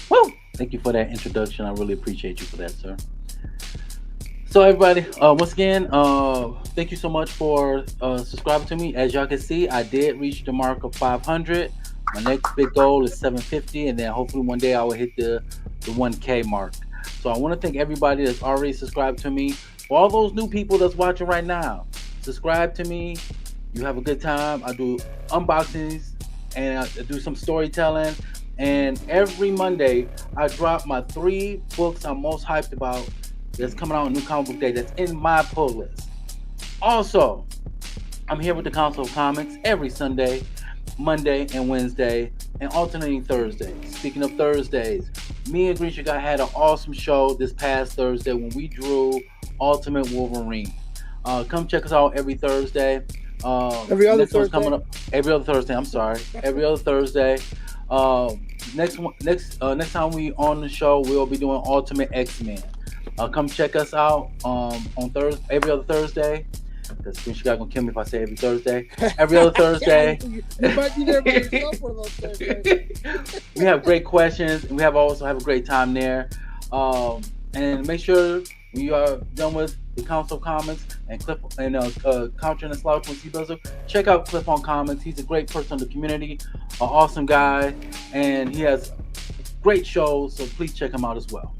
Woo! Thank you for that introduction. I really appreciate you for that, sir. So everybody, once again, thank you so much for subscribing to me. As y'all can see, I did reach the mark of 500. My next big goal is 750, and then hopefully one day I will hit the 1K mark. So I want to thank everybody that's already subscribed to me. For all those new people that's watching right now, subscribe to me. You have a good time. I do unboxings and I do some storytelling. And every Monday, I drop my 3 books I'm most hyped about that's coming out on New Comic Book Day that's in my pull list. Also, I'm here with the Council of Comics every Sunday, Monday, and Wednesday, and alternating Thursdays. Speaking of Thursdays, me and Green Guy had an awesome show this past Thursday when we drew Ultimate Wolverine. Come check us out every Thursday. Every other Thursday. Coming up, every other Thursday. I'm sorry. Every other Thursday. Next time we on the show, we'll be doing Ultimate X-Men. Come check us out on Thursday, every other Thursday. Because Green Guy gonna kill me if I say every Thursday. Every other Thursday. You might be there by yourself one of those Thursdays. We have great questions, and we also have a great time there. And make sure we are done with the Council of Comics and Cliff and Couching and Slouching with C-Bizzle. Check out Cliff on Comics. He's a great person in the community, an awesome guy, and he has great shows. So please check him out as well.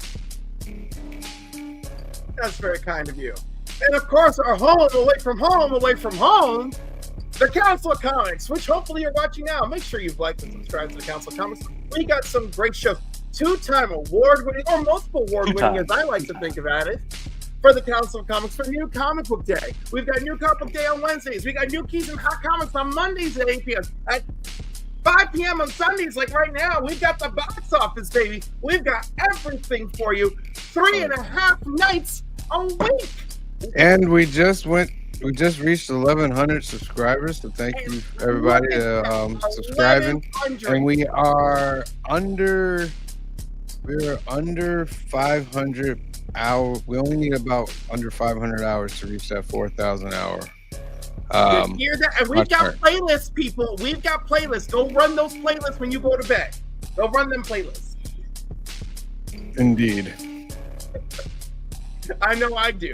That's very kind of you. And of course, our home, away from home, the Council of Comics, which hopefully you're watching now. Make sure you've liked and subscribed to the Council of Comics. We got some great shows. 2-time award-winning, or multiple award-winning, as I like to think about it, for the Council of Comics for New Comic Book Day. We've got New Comic Book Day on Wednesdays. We got New Keys and Hot Comics on Mondays at 8 p.m. At 5 p.m. on Sundays, like right now, we've got the box office, baby. We've got everything for you. 3.5 nights a week. And we just reached 1,100 subscribers, so thank you everybody subscribing. And we're under 500 hours. We only need about under 500 hours to reach that 4,000 hour You hear that? And we've got playlists, people. We've got playlists. Go run those playlists when you go to bed. Go run them playlists. Indeed. I know I do.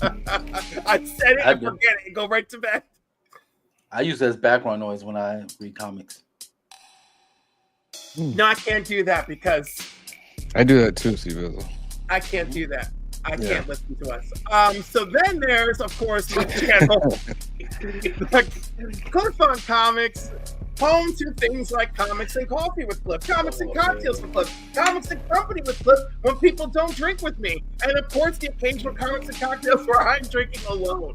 I said it and forget it and go right to bed. I use it as background noise when I read comics. No, I can't do that because I do that too, C-Bizzle. I can't do that. I can't listen to us. So then there's, of course, my channel, Cliff on Comics, home to things like Comics and Coffee with Cliff, Comics and Cocktails with Cliff, Comics and Company with Cliff when people don't drink with me, and of course the occasional Comics and Cocktails where I'm drinking alone.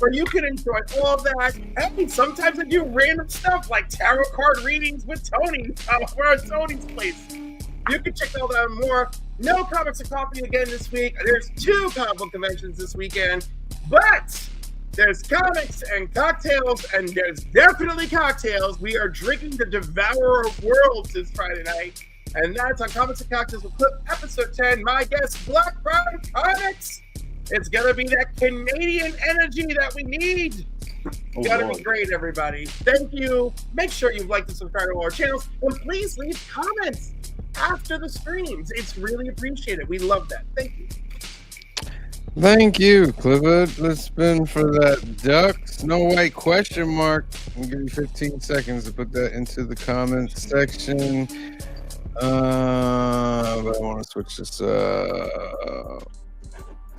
Where you can enjoy all that. And sometimes I do random stuff like tarot card readings with Tony. We're at Tony's place. You can check all that and more. No Comics and Coffee again this week. There's 2 comic book conventions this weekend. But there's Comics and Cocktails, and there's definitely cocktails. We are drinking the Devourer of Worlds this Friday night. And that's on Comics and Cocktails with Clip, episode 10. My guest, Black Friday Comics. It's going to be that Canadian energy that we need. It's going to be great, everybody. Thank you. Make sure you've liked and subscribed to our channels. And please leave comments after the streams. It's really appreciated. We love that. Thank you. Thank you, Clifford. Let's spin for that duck. Snow White question mark. I'll give you 15 seconds to put that into the comments section. But I want to switch this up.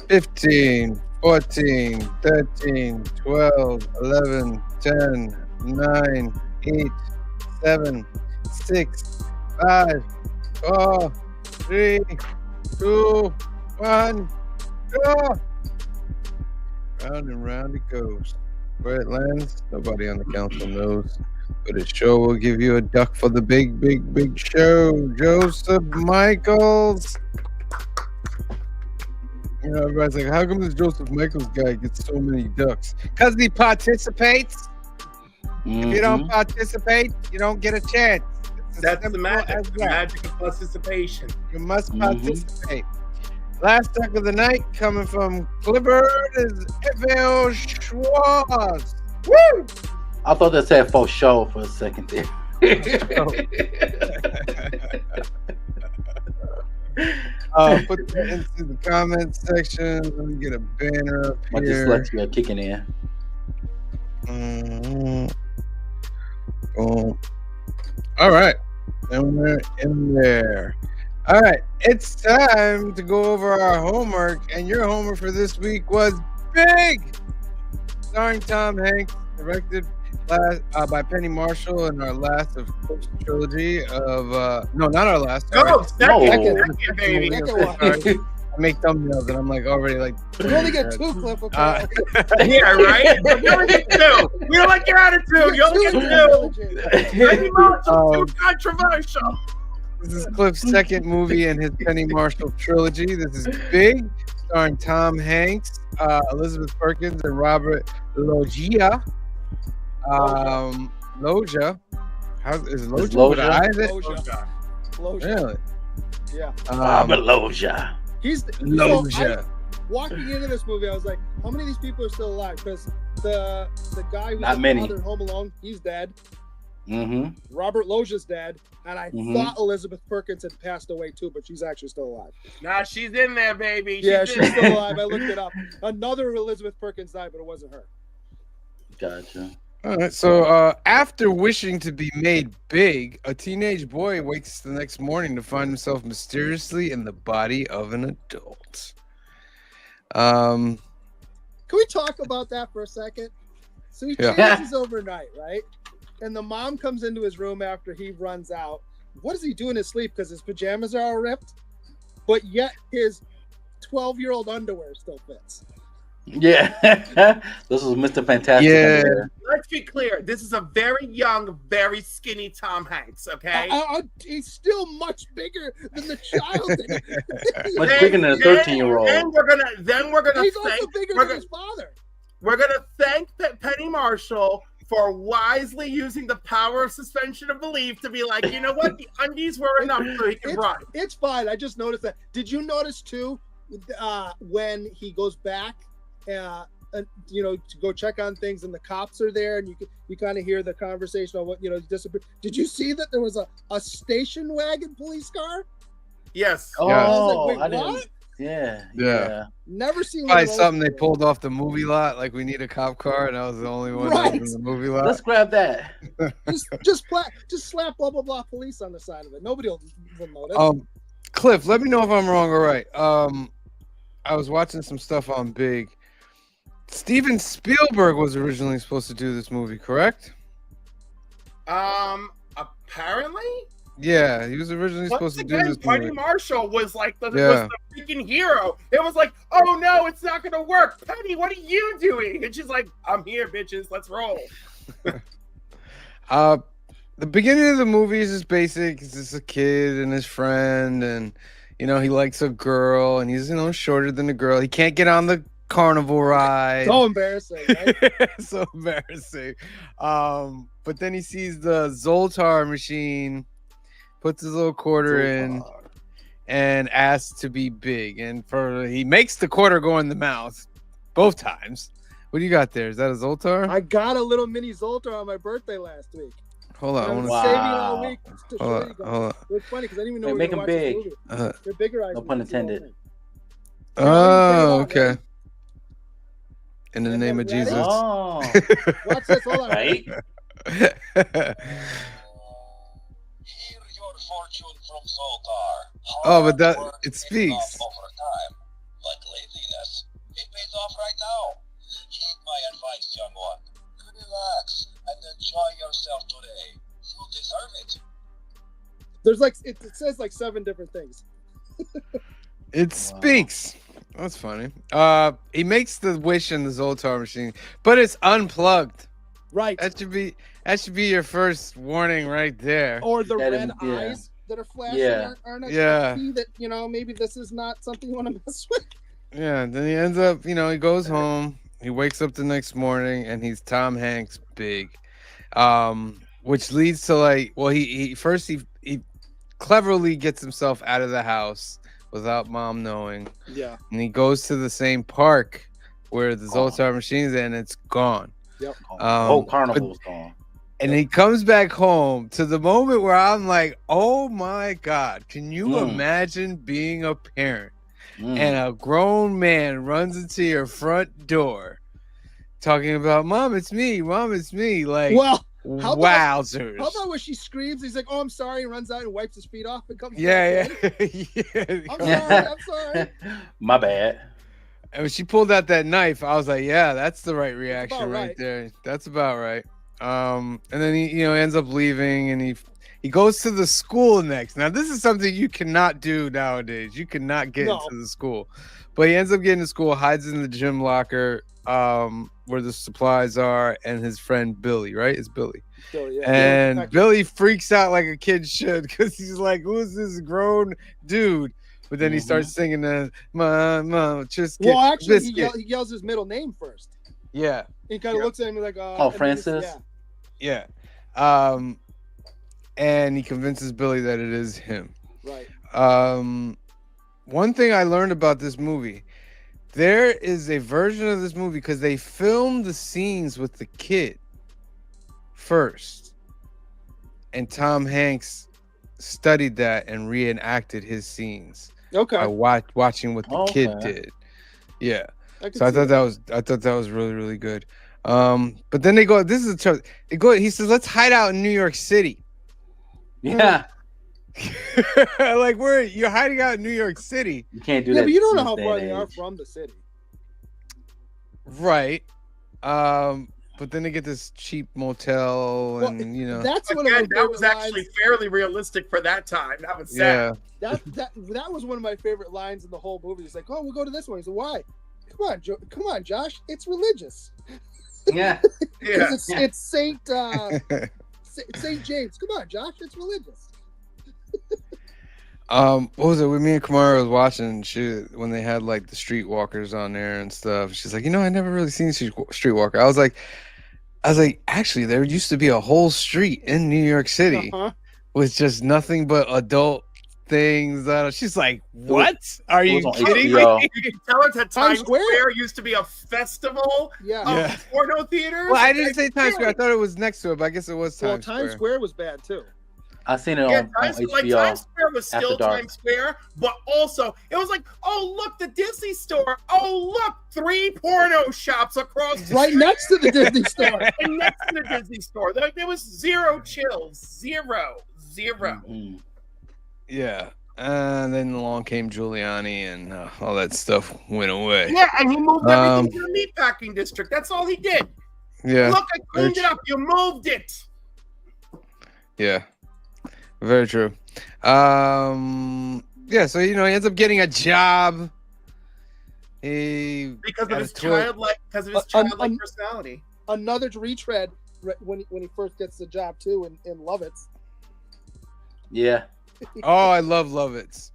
15, 14, 13, 12, 11, 10, 9, 8, 7, 6, 5, 4, 3, 2, 1, go! Round and round it goes. Where it lands, nobody on the council knows. But it sure will give you a duck for the big, big, big show. Joseph Michaels. You know, everybody's like, how come this Joseph Michaels guy gets so many ducks? Because he participates. If you don't participate, you don't get a chance. That's the magic of participation. You must participate. Last duck of the night coming from Clifford is F.L. Schwartz. Woo! I thought that said for show for a second there. Put that into the comments section. Let me get a banner up My here. dyslexia kicking in. Boom. All right. And we're in there. All right. It's time to go over our homework. And your homework for this week was Big! Starring Tom Hanks, directed by Penny Marshall, in our last of trilogy of no, not our last. Second, baby. I make thumbnails and I'm like already like You only get 2, Cliff. Okay. Yeah, right? You only get 2. We don't like your attitude. You only get 2. Penny Marshall, too controversial. This is Cliff's second movie in his Penny Marshall trilogy. This is Big, starring Tom Hanks, Elizabeth Perkins, and Robert Loggia. Loggia. How is Loggia? Loggia. Really? Yeah. Robert Loggia. He's Loggia. Walking into this movie, I was like, how many of these people are still alive? Because the guy who's Not many. in Home Alone, he's dead. Mm-hmm. Robert Loggia's dead, and I thought Elizabeth Perkins had passed away too, but she's actually still alive. Nah, she's in there, baby. She's still alive. I looked it up. Another Elizabeth Perkins died, but it wasn't her. Gotcha. All right. So after wishing to be made big, a teenage boy wakes the next morning to find himself mysteriously in the body of an adult. Can we talk about that for a second? So he changes overnight, right? And the mom comes into his room after he runs out. What does he do in his sleep? Because his pajamas are all ripped, but yet his 12-year-old underwear still fits. Yeah. This was Mr. Fantastic. Yeah. Let's be clear. This is a very young, very skinny Tom Hanks, okay? He's still much bigger than the child. Much bigger than a 13-year-old. Then we're gonna He's also bigger than his father. We're gonna thank Penny Marshall for wisely using the power of suspension of belief to be like, you know what? The undies were enough so he can run. It's fine. I just noticed that. Did you notice too when he goes back to go check on things, and the cops are there, and you kind of hear the conversation on what disappeared. Did you see that there was a station wagon police car? Yes. Oh, I was like, wait, I didn't. what? Yeah. Never seen one Probably of those something they before. pulled off the movie lot. Like, we need a cop car, and I was the only one that Right. was in the movie lot. Let's grab that. just slap blah blah blah police on the side of it. Nobody will notice. Cliff, let me know if I'm wrong or right. I was watching some stuff on Big. Steven Spielberg was originally supposed to do this movie, correct? Apparently. Yeah, he was originally supposed to do this Penny movie. Marshall was like was the freaking hero. It was like, oh no, it's not gonna work. Penny, what are you doing? And she's like, I'm here, bitches. Let's roll. The beginning of the movie is just basic. It's just a kid and his friend, and he likes a girl, and he's shorter than the girl. He can't get on the carnival ride. So embarrassing, right? So embarrassing. But then he sees the Zoltar machine, puts his little quarter in, and asks to be big. And he makes the quarter go in the mouth both times. What do you got there? Is that a Zoltar? I got a little mini Zoltar on my birthday last week. Hold on. I was Wow. saving all week to show you guys. Hold on. It was funny because I didn't even know They we make were them going to big. watch this movie. They're bigger. No pun intended. Oh, okay. Right? In the name of Ready? Jesus. Oh, Watch this. Hold on. right. Hear your fortune from Zoltar. Oh, but Hard work it pays speaks. off over time, but laziness, it pays off right now. Heed my advice, young one. Relax and enjoy yourself today. You deserve it. There's like it says like 7 different things. It speaks. That's funny. He makes the wish in the Zoltar machine, but it's unplugged. Right. That should be your first warning right there. Or the That red is- yeah. eyes that are flashing Yeah. aren't a Yeah. key that maybe this is not something you want to mess with. Yeah, then he ends up, he goes home. He wakes up the next morning and he's Tom Hanks big. Which leads to he cleverly gets himself out of the house without mom knowing. Yeah. And he goes to the same park where the Zoltar machine's in, and it's gone. Yep. Carnival's gone. And he comes back home to the moment where I'm like, oh my God, can you imagine being a parent and a grown man runs into your front door talking about, Mom, it's me. Like, Well, how about- wowzers. How about when she screams? He's like, "Oh, I'm sorry," and runs out and wipes his feet off and comes. Yeah. back in. Yeah. I'm sorry. My bad. And when she pulled out that knife, I was like, yeah, that's the right reaction about right right. there. That's about right. And then he ends up leaving, and he goes to the school next. Now, this is something you cannot do nowadays. You cannot get into the school. But he ends up getting to school, hides in the gym locker where the supplies are, and his friend Billy, right? It's Billy. And Billy freaks out like a kid should, because he's like, who's this grown dude? But then he starts singing the mom, just Well, actually, he yells his middle name first. Yeah. He kind of looks at him like, Francis. Yeah. And he convinces Billy that it is him. Right. One thing I learned about this movie, there is a version of this movie because they filmed the scenes with the kid first, and Tom Hanks studied that and reenacted his scenes. Okay. By watching what the kid did. Yeah. So I thought that was really, really good. But then they go, this is a they go, he says, let's hide out in New York City. Yeah. Like, you're hiding out in New York City. You can't do that. Yeah, but you don't know how these far day they and are age. from the city. Right. But then they get this cheap motel, and That's one of my Again, that favorite was actually lines. fairly realistic for that time. That was sad. yeah. That was one of my favorite lines in the whole movie. He's like, "Oh, we'll go to this one." He said, "Why? Come on, Josh. It's religious. Yeah. Yeah. It's Saint James. Come on, Josh. It's religious." What was it? When me and Kamara was watching when they had like the streetwalkers on there and stuff. She's like, I never really seen streetwalker. I was like, actually, there used to be a whole street in New York City with just nothing but adult things. She's like, "What? Are you on kidding HBO. me?" You can tell us that Times Square. Square used to be a festival Yeah. of porno theaters. Well, I didn't say Times Square. I thought it was next to it, but I guess it was Well, Times Times Square was bad too. I seen it Yeah, on Times HBO. Square was still After Dark. Times Square, but also it was like, oh look, the Disney store. Oh look, 3 porno shops across the Right street. next to the Disney store. And next to the Disney store. There was zero chills. Zero. Mhm. Yeah. And then along came Giuliani, and all that stuff went away. Yeah, and he moved everything to the meatpacking district. That's all he did. Yeah. Look, I cleaned it up. You moved it. Yeah. Very true. Yeah, so he ends up getting a job. Because of got his a toy- childlike personality. Another retread when he first gets the job too in Lovitz. Yeah. Oh, I love Lovitz.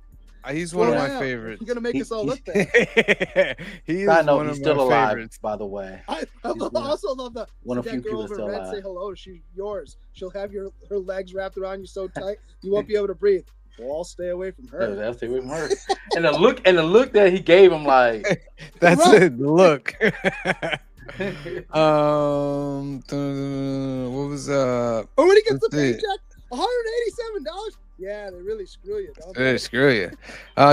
He's one of Well, my yeah, favorites. You're gonna make us all look bad. He's I know one he's of still my alive, favorites. by the way. I He's also love the one of that few girl people over still red alive. say hello. She's yours. She'll have her legs wrapped around you so tight you won't be able to breathe. Well, I'll stay away from Yeah, her. that's it with her. And the look that he gave him, like That's Right. it. Look. What was Or when he gets the Let's see. paycheck, $187. Yeah, they really screw you, don't Hey, they? screw you.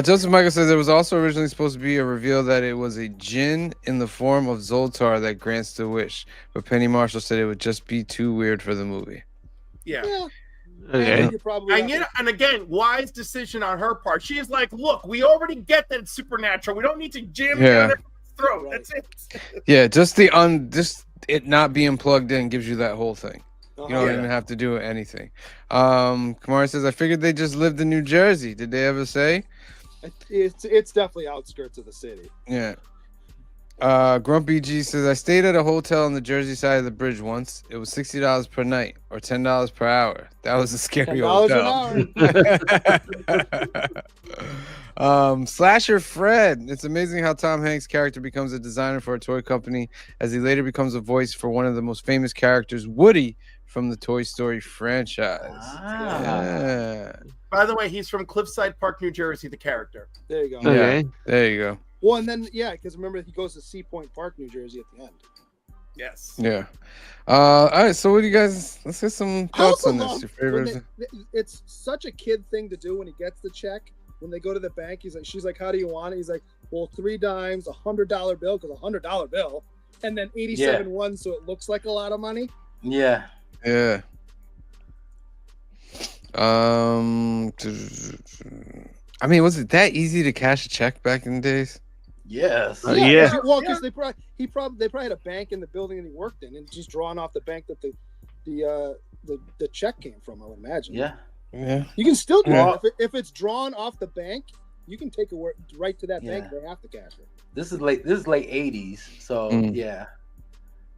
Joseph Michael says there was also originally supposed to be a reveal that it was a djinn in the form of Zoltar that grants the wish, but Penny Marshall said it would just be too weird for the movie. Yeah. Yeah. Okay. You're probably And again, wise decision on her part. She is like, look, we already get that it's supernatural. We don't need to jam Yeah. down everyone's throat. Right. That's it. Yeah, just just it not being plugged in gives you that whole thing. You don't Yeah. even have to do anything. Kamara says, I figured they just lived in New Jersey. Did they ever say? It's definitely outskirts of the city. Yeah. Grumpy G says, I stayed at a hotel on the Jersey side of the bridge once. It was $60 per night or $10 per hour. That was a scary $10 hotel. Slasher Fred. It's amazing how Tom Hanks' character becomes a designer for a toy company as he later becomes a voice for one of the most famous characters, Woody, from the Toy Story franchise. Yeah. By the way, he's from Cliffside Park, New Jersey, the character. There you go. Okay. There you go. Well, and then because remember he goes to Sea Point Park, New Jersey at the end. Yes. Yeah. All right. So, what do you guys? Let's get some I thoughts also on this. love Your when favorites? it's such a kid thing to do when he gets the check. When they go to the bank, she's like, "How do you want it?" He's like, "Well, 3 dimes, $100 bill, because $100 bill, and then 87 ones, so it looks like a lot of money." yeah. Yeah. I mean, was it that easy to cash a check back in the days? Yes. Yeah. Well, because they probably had a bank in the building that he worked in, and just drawing off the bank that the check came from. I would imagine. Yeah. Yeah. You can still do Yeah. it if it's drawn off the bank. You can take it right to that bank. Yeah. They have to cash it. This is late 80s. So yeah.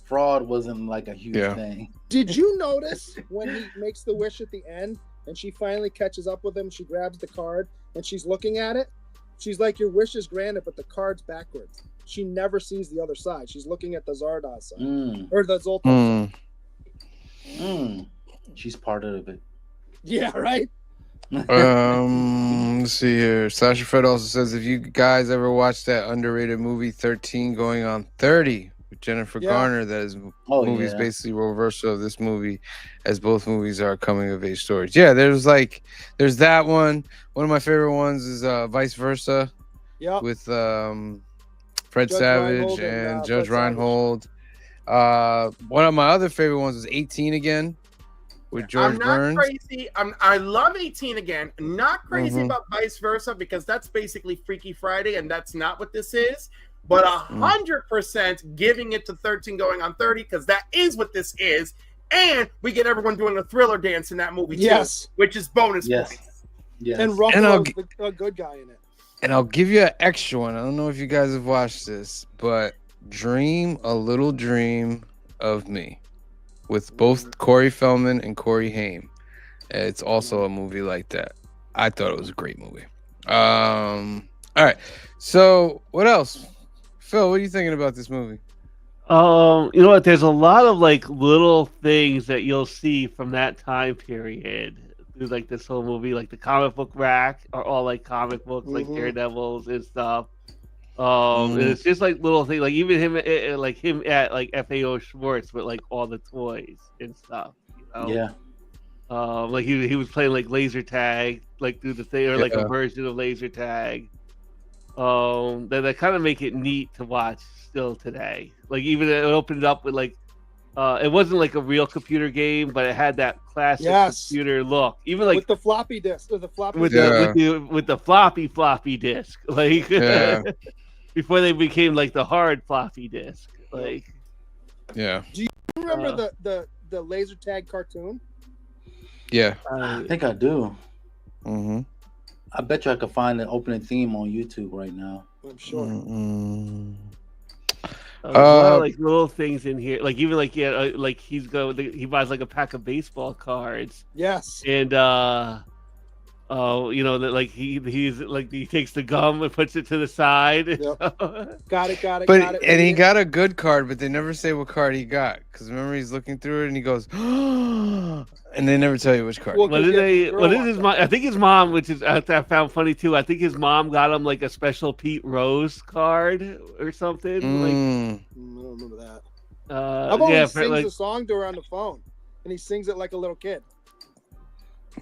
Fraud wasn't like a huge thing. Did you notice when he makes the wish at the end and she finally catches up with him? She grabs the card and she's looking at it. She's like, "Your wish is granted, but the card's backwards." She never sees the other side. She's looking at the Zardoz side or the Zoltar side. She's part of it. Yeah, right. Let's see here. Sasha Fred also says, if you guys ever watched that underrated movie 13 going on 30 with Jennifer Garner, that is movie's basically a reversal of this movie, as both movies are coming of age stories. Yeah, there's that one. One of my favorite ones is Vice Versa. Yeah. With Fred Judge Savage Reinhold and Fred Judge Savage. Reinhold. One of my other favorite ones was 18 Again with George I'm not Burns. crazy. I love 18 Again. Not crazy about Vice Versa, because that's basically Freaky Friday, and that's not what this is. But 100% giving it to 13 going on 30, because that is what this is. And we get everyone doing a Thriller dance in that movie too, which is bonus points. Yes. And Ruffalo's a good guy in it. And I'll give you an extra one. I don't know if you guys have watched this, but Dream a Little Dream of Me with both Corey Feldman and Corey Haim. It's also a movie like that. I thought it was a great movie. All right. So what else? Phil, what are you thinking about this movie? You know what? There's a lot of like little things that you'll see from that time period through like this whole movie. Like the comic book rack are all like comic books, like Daredevils and stuff. And it's just like little things, like even him, like him at like FAO Schwartz with like all the toys and stuff. You know? Yeah. Like he was playing like laser tag, like through the thing, or like a version of laser tag. That kind of make it neat to watch still today. Like even it opened up with like, it wasn't like a real computer game, but it had that classic computer look. Even like with the floppy disk, or the floppy with the floppy disk, like before they became like the hard floppy disk, like. Yeah. Do you remember the laser tag cartoon? Yeah, I think I do. Mm-hmm. I bet you I could find the opening theme on YouTube right now. I'm sure. Like little things in here, like even like like he buys like a pack of baseball cards. Yes. And you know that like he's like he takes the gum and puts it to the side. Yep. Got it. But and he got a good card, but they never say what card he got. Because remember, he's looking through it and he goes, and they never tell you which card. What is his mom? I think his mom, which is I found funny too. I think his mom got him like a special Pete Rose card or something. Like, I don't remember that. How about he sings the song to her on the phone, and he sings it like a little kid.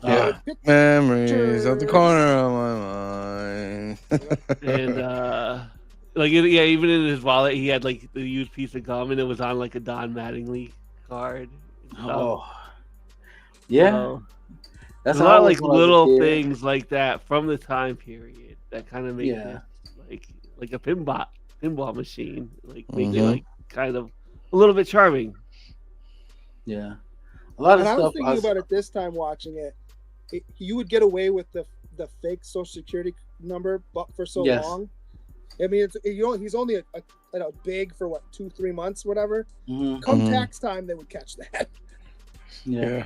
Yeah, memories of the corner of my mind. And like even in his wallet, he had like the used piece of gum, and it was on like a Don Mattingly card. Oh, yeah. That's a lot of like little things like that from the time period that kind of make it like a pinball machine, like make it like kind of a little bit charming. Yeah, a lot of stuff. I was thinking about it this time watching it. You would get away with the fake Social Security number, but for so long. I mean, he's only a big for what 2-3 months, whatever. Come tax time, they would catch that. Yeah.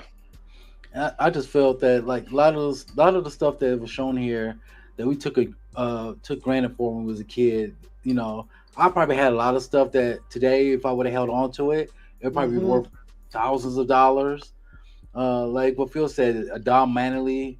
I just felt that like a lot of the stuff that was shown here that we took granted for when we was a kid. You know, I probably had a lot of stuff that today, if I would have held on to it, it would probably be worth thousands of dollars. Like what Phil said, a Don Mattingly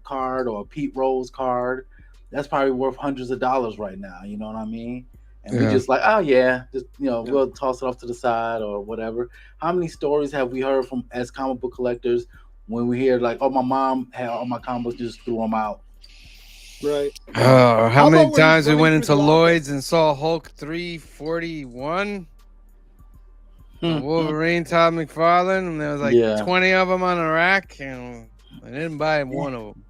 card or a Pete Rose card, that's probably worth hundreds of dollars right now. You know what I mean? And we just like, oh yeah, just we'll toss it off to the side or whatever. How many stories have we heard from as comic book collectors when we hear like, oh, my mom had all my comic books, just threw them out? Right. How many times we went into Lloyd's and saw Hulk 341? Wolverine, Todd McFarlane, and there was like 20 of them on a rack, and I didn't buy one of them.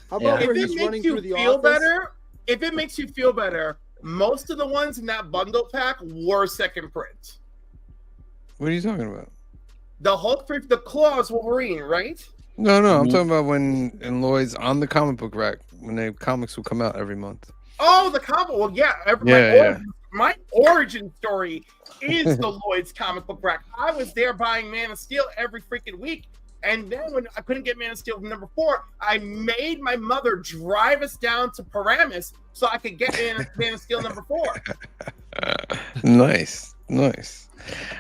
How about if it makes you feel better? If it makes you feel better, most of the ones in that bundle pack were second print. What are you talking about? The Hulk, the Claws Wolverine, right? No, I'm talking about when in Lloyd's on the comic book rack when the comics will come out every month. Oh, the comic. Well, my origin story is the Lloyd's comic book rack. I was there buying Man of Steel every freaking week. And then when I couldn't get Man of Steel number 4, I made my mother drive us down to Paramus so I could get Man of Steel number 4. Nice.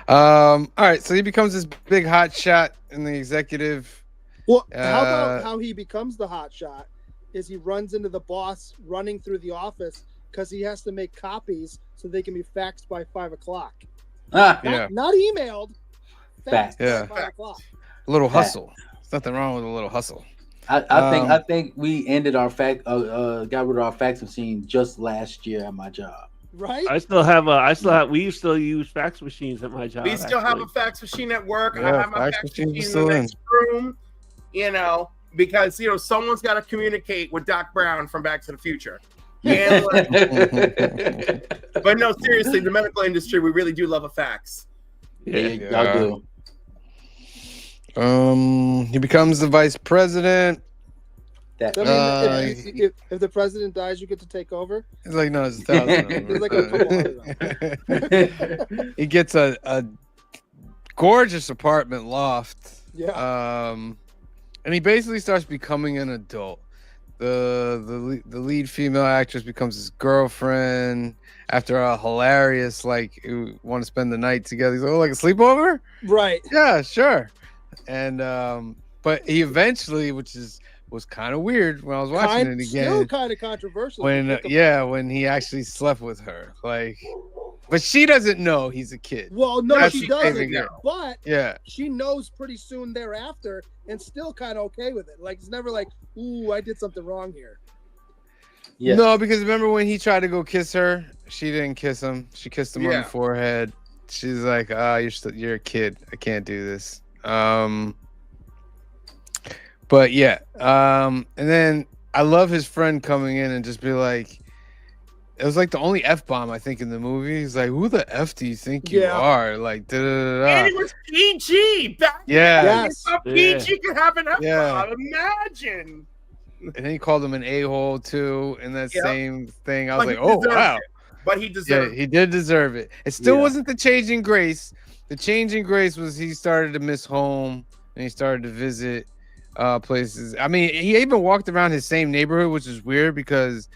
All right, so he becomes this big hot shot in the executive. Well, how about how he becomes the hot shot is he runs into the boss running through the office because he has to make copies so they can be faxed by 5 o'clock. Not emailed. Faxed by 5 o'clock. A little hustle. There's nothing wrong with a little hustle. I think we ended our got rid of our fax machine just last year at my job. Right. We still use fax machines at my job. We still have a fax machine at work. Yeah, I have my fax machine in the next room. Because someone's got to communicate with Doc Brown from Back to the Future. And, but no, seriously, the medical industry, we really do love a fax. Y'all do. He becomes the vice president. If the president dies, you get to take over. He's like, no, it's 1,000. He's like, he gets a gorgeous apartment loft. Yeah. And he basically starts becoming an adult. The lead female actress becomes his girlfriend after a hilarious want to spend the night together. He's like, oh, like a sleepover? Right. Yeah, sure. And But he eventually, was kind of weird when I was watching it again. Still kind of controversial. When he actually slept with her, like, but she doesn't know he's a kid. Well, no, That's she the doesn't. saving grace. But Yeah, she knows pretty soon thereafter, and still kind of okay with it. Like it's never like, ooh, I did something wrong here. Yes. No, because remember when he tried to go kiss her, she didn't kiss him. She kissed him on Yeah. the forehead. She's like, you're a kid. I can't do this. But yeah, and then I love his friend coming in and just be like, it was like the only F-bomb I think in the movie. He's like, who the F do you think you are? Like, da da da. And it was PG. Back Yeah. then, Yes. a PG could have an F-bomb. Yeah. Imagine. And then he called him an a-hole too in that Yep. same thing. I was But like, he oh deserved wow. it. But he Yeah, deserved he did deserve it. It still Yeah. wasn't the changing grace. The changing grace was he started to miss home and he started to visit places. I mean, he even walked around his same neighborhood, which is weird because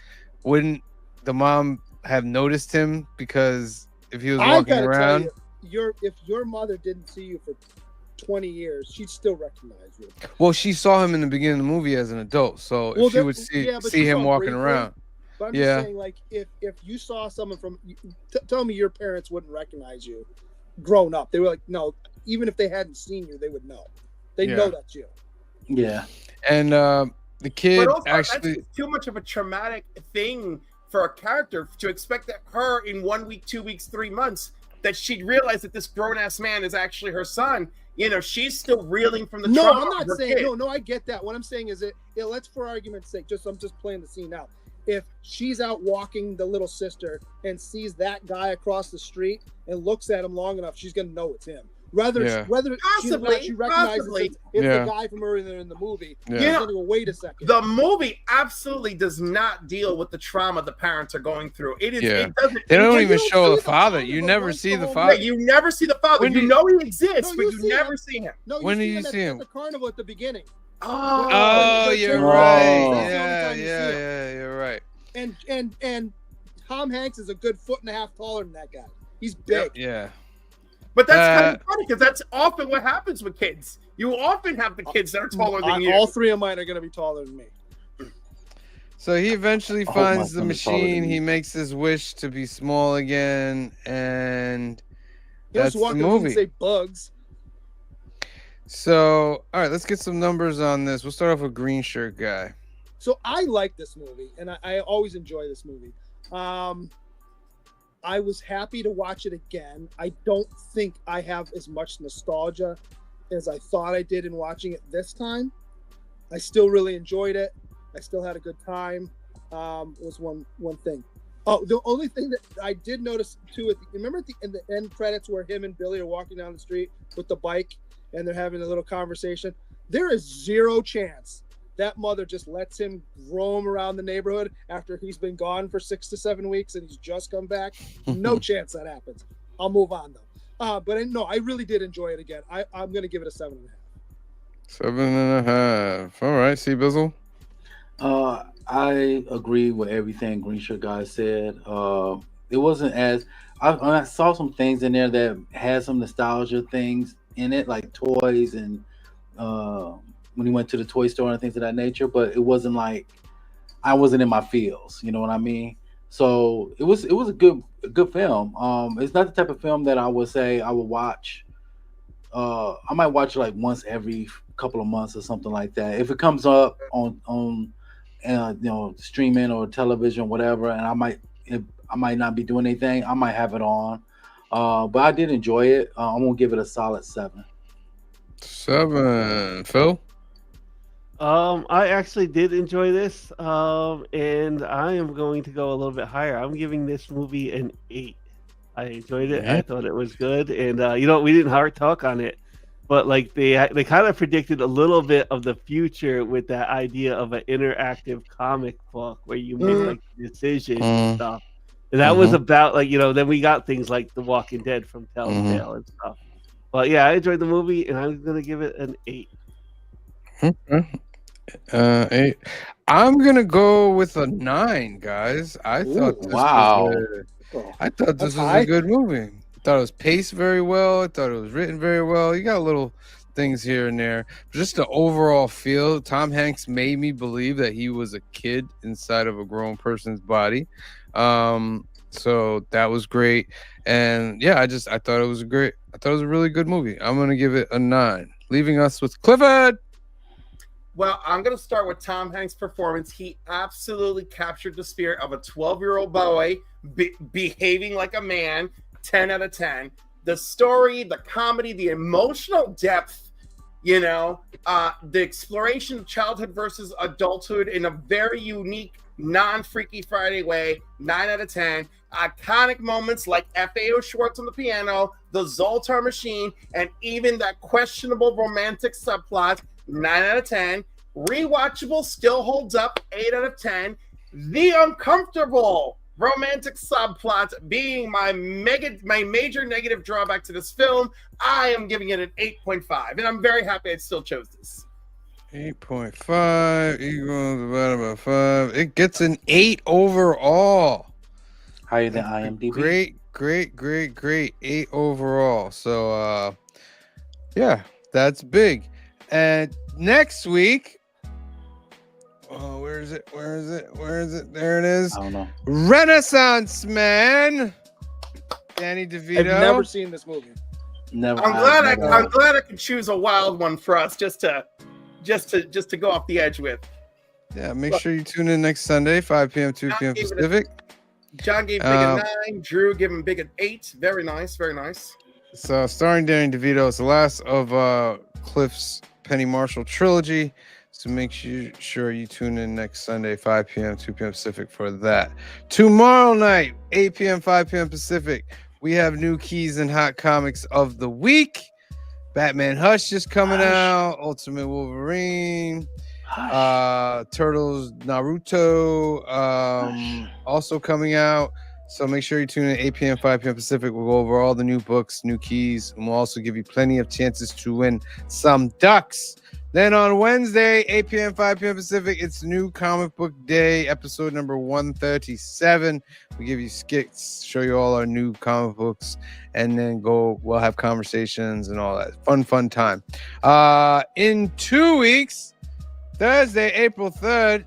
wouldn't the mom have noticed him? Because if he was I walking gotta around, tell you, if your mother didn't see you for 20 years, she'd still recognize you. well, she saw him in the beginning of the movie as an adult, so Well, if she that- would see yeah, but see she him saw walking briefly. around. But I'm Yeah. just saying, like, if you saw someone from, tell me your parents wouldn't recognize you, grown up. They were like, no, even if they hadn't seen you, they would know. They know that's you. Yeah. And the kid But also, actually, that's too much of a traumatic thing for a character to expect that her in 1 week, 2 weeks, 3 months, that she'd realize that this grown-ass man is actually her son. You know, she's still reeling from the No, trauma I'm of not her saying, kid. no, I get that. What I'm saying is let's, for argument's sake, I'm just playing the scene out. If she's out walking the little sister and sees that guy across the street and looks at him long enough, she's going to know it's him. Whether Possibly, she recognizes possibly. it's Yeah. the guy from earlier in the movie. Yeah. She's going to go, wait a second. The movie absolutely does not deal with the trauma the parents are going through. It is. Yeah. It doesn't. they don't you even don't show see the the father. father, You but never once see the the whole- father. Yeah, you never see the father. When You do you- know he exists, No, but you you see never him. see him. No, When do see you him see at him? the carnival at the beginning. Oh, the you're children- right. That's the only Yeah, time you see yeah, him. yeah. You're right. And Tom Hanks is a good 1.5 feet taller than that guy. He's big. Yeah. But that's kind of funny because that's often what happens with kids. You often have the kids that are taller than you. All three of mine are going to be taller than me. So he eventually I hope my finds the son is taller than machine. me. He makes his wish to be small again, and He that's was the walking and movie. say bugs. So, all right, let's get some numbers on this. We'll start off with Green Shirt Guy. So I like this movie, and I always enjoy this movie. I was happy to watch it again. I don't think I have as much nostalgia as I thought I did in watching it this time. I still really enjoyed it. I still had a good time. Was one thing. Oh, the only thing that I did notice too, remember in the end credits where him and Billy are walking down the street with the bike and they're having a little conversation? There is zero chance that mother just lets him roam around the neighborhood after he's been gone for 6 to 7 weeks and he's just come back. No chance that happens. I'll move on though. But no, I really did enjoy it again. I'm going to give it a 7.5. 7.5. All right, see Bizzle. I agree with everything Green Shirt Guy said. It wasn't as I saw some things in there that had some nostalgia things in it, like toys and when he went to the toy store and things of that nature. But it wasn't like I wasn't in my feels. You know what I mean? So it was a good film. It's not the type of film that I would say I would watch. I might watch it like once every couple of months or something like that. If it comes up on streaming or television, whatever, and I might not be doing anything, I might have it on. But I did enjoy it. I'm gonna give it a solid 7. 7. Phil. I actually did enjoy this, and I am going to go a little bit higher. I'm giving this movie an 8. I enjoyed it. I thought it was good, and we didn't hard talk on it, but like they kind of predicted a little bit of the future with that idea of an interactive comic book where you make like decisions and stuff. And that was about then we got things like The Walking Dead from Telltale and stuff. But yeah, I enjoyed the movie, and I'm gonna give it an 8. 8. I'm gonna go with a 9, guys. I thought this was a good movie. I thought it was paced very well. I thought it was written very well. You got a little things here and there. Just the overall feel. Tom Hanks made me believe that he was a kid inside of a grown person's body. So that was great. And yeah, I thought it was a really good movie. I'm gonna give it a 9. Leaving us with Clifford. Well, I'm going to start with Tom Hanks' performance. He absolutely captured the spirit of a 12-year-old boy behaving like a man. 10 out of 10. The story, the comedy, the emotional depth, the exploration of childhood versus adulthood in a very unique, non-Freaky Friday way. 9 out of 10. Iconic moments like FAO Schwartz on the piano, the Zoltar machine, and even that questionable romantic subplot. 9 out of 10. Rewatchable, still holds up. 8 out of 10. The uncomfortable romantic subplot being my major negative drawback to this film. I am giving it an 8.5, and I'm very happy I still chose this. 8.5 equals divided by 5. It gets an 8 overall. Higher than IMDb. Great. 8 overall. So, yeah, that's big. And next week, where is it? There it is. I don't know. Renaissance Man. Danny DeVito. I've never seen this movie. Never. I'm glad I could choose a wild one for us just to go off the edge with. Yeah, make sure you tune in next Sunday, 5 p.m. 2 p.m. Pacific. John gave Big a 9. Drew gave him Big an 8. Very nice. So, starring Danny DeVito, it's the last of Cliff's Penny Marshall trilogy. So make sure you tune in next Sunday, 5 p.m., 2 p.m. Pacific for that. Tomorrow night, 8 p.m., 5 p.m. Pacific, we have new keys and hot comics of the week. Batman Hush is coming out. Ultimate Wolverine. Turtles Naruto also coming out. So make sure you tune in 8 p.m., 5 p.m. Pacific. We'll go over all the new books, new keys, and we'll also give you plenty of chances to win some ducks. Then on Wednesday, 8 p.m., 5 p.m. Pacific, it's New Comic Book Day, episode number 137. We give you skits, show you all our new comic books, and then we'll have conversations and all that. Fun time. In 2 weeks, Thursday, April 3rd,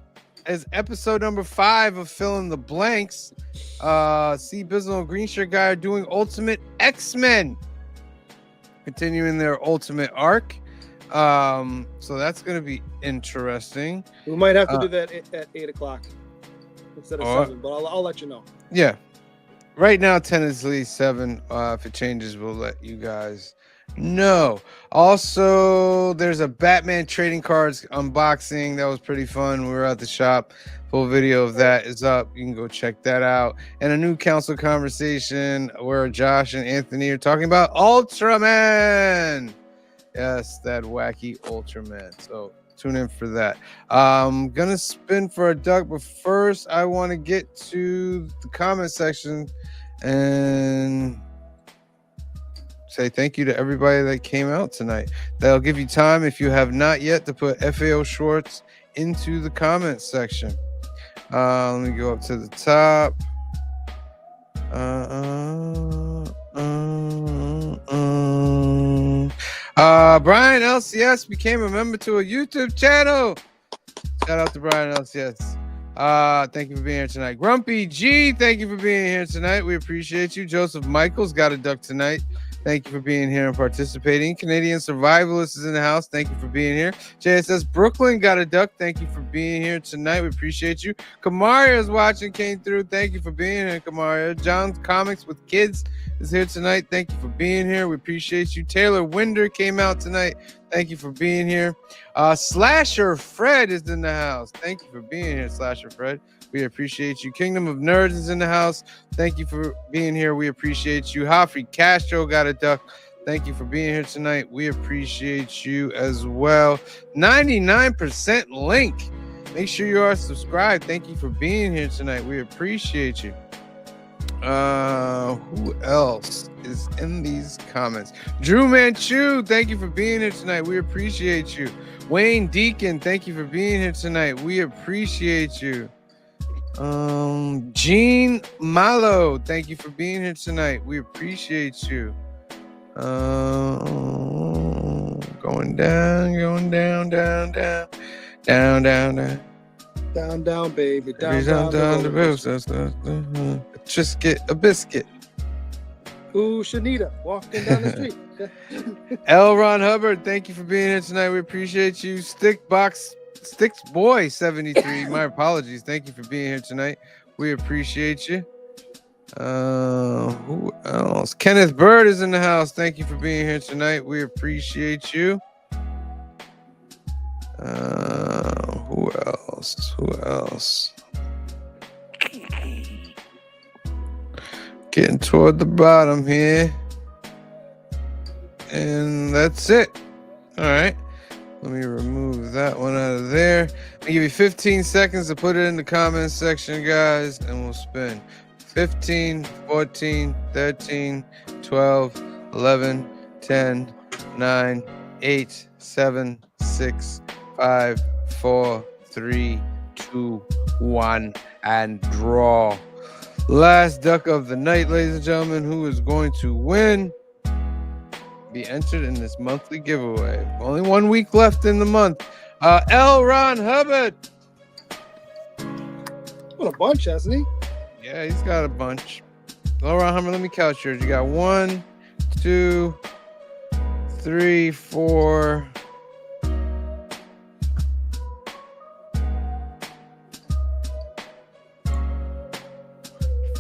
is episode number 5 of Fill in the Blanks. C. Bizzle and Green Shirt Guy are doing Ultimate X-Men, continuing their Ultimate arc. So that's going to be interesting. We might have to do that at 8 o'clock instead of 7, but I'll let you know. Yeah. Right now, tentatively 7. If it changes, we'll let you guys know. Also, there's a Batman trading cards unboxing. That was pretty fun. We were at the shop. Full video of that is up. You can go check that out. And a new council conversation where Josh and Anthony are talking about Ultraman. Yes, that wacky Ultraman. So tune in for that. I'm gonna spin for a duck, but first I want to get to the comment section and say thank you to everybody that came out tonight. That'll give you time, if you have not yet, to put FAO Schwartz into the comment section. Let me go up to the top. Brian LCS became a member to a YouTube channel. Shout out to Brian LCS. Thank you for being here tonight. Grumpy G, thank you for being here tonight. We appreciate you. Joseph Michaels got a duck tonight. Thank you for being here and participating. Canadian Survivalist is in the house. Thank you for being here. JSS Brooklyn got a duck. Thank you for being here tonight. We appreciate you. Kamaria is watching, came through. Thank you for being here, Kamaria. John's Comics with Kids is here tonight. Thank you for being here. We appreciate you. Taylor Winder came out tonight. Thank you for being here. Slasher Fred is in the house. Thank you for being here, Slasher Fred. We appreciate you. Kingdom of Nerds is in the house. Thank you for being here. We appreciate you. Hoffrey Castro got a duck. Thank you for being here tonight. We appreciate you as well. 99% link. Make sure you are subscribed. Thank you for being here tonight. We appreciate you. Who else is in these comments? Drew Manchu, thank you for being here tonight. We appreciate you. Wayne Deacon, thank you for being here tonight. We appreciate you. Gene Malo, thank you for being here tonight. We appreciate you. Going down, down, down, down, down. Down, baby. Down the bills. Just get a biscuit. Ooh, Shanita, walking down the street. L. Ron Hubbard, thank you for being here tonight. We appreciate you. Sticks Boy 73. My apologies. Thank you for being here tonight. We appreciate you. Who else? Kenneth Bird is in the house. Thank you for being here tonight. We appreciate you. Who else? Getting toward the bottom here. And that's it. All right. Let me remove that one out of there. I'll give you 15 seconds to put it in the comments section, guys, and we'll spin. 15, 14, 13, 12, 11, 10, 9, 8, 7, 6, 5, 4, 3, 2, 1, and draw. Last duck of the night, ladies and gentlemen. Who is going to win? Be entered in this monthly giveaway. Only 1 week left in the month. L. Ron Hubbard. What a bunch, hasn't he? Yeah, he's got a bunch. L. Ron Hubbard, let me count yours. You got 1, 2, 3, 4.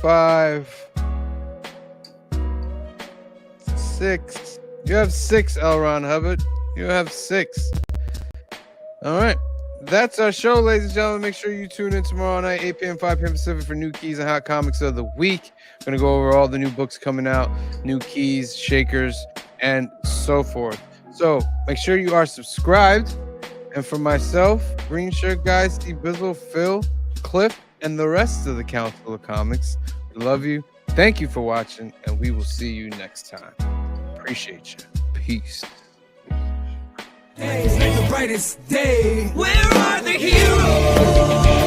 5, 6. You have 6, L. Ron Hubbard. You have 6. All right. That's our show, ladies and gentlemen. Make sure you tune in tomorrow night, 8 p.m., 5 p.m. Pacific for new keys and hot comics of the week. We're going to go over all the new books coming out, new keys, shakers, and so forth. So make sure you are subscribed. And for myself, Green Shirt Guy, Steve Bizzle, Phil, Cliff, and the rest of the Council of Comics, we love you. Thank you for watching, and we will see you next time. Appreciate you. Peace. The brightest day. Where are the heroes?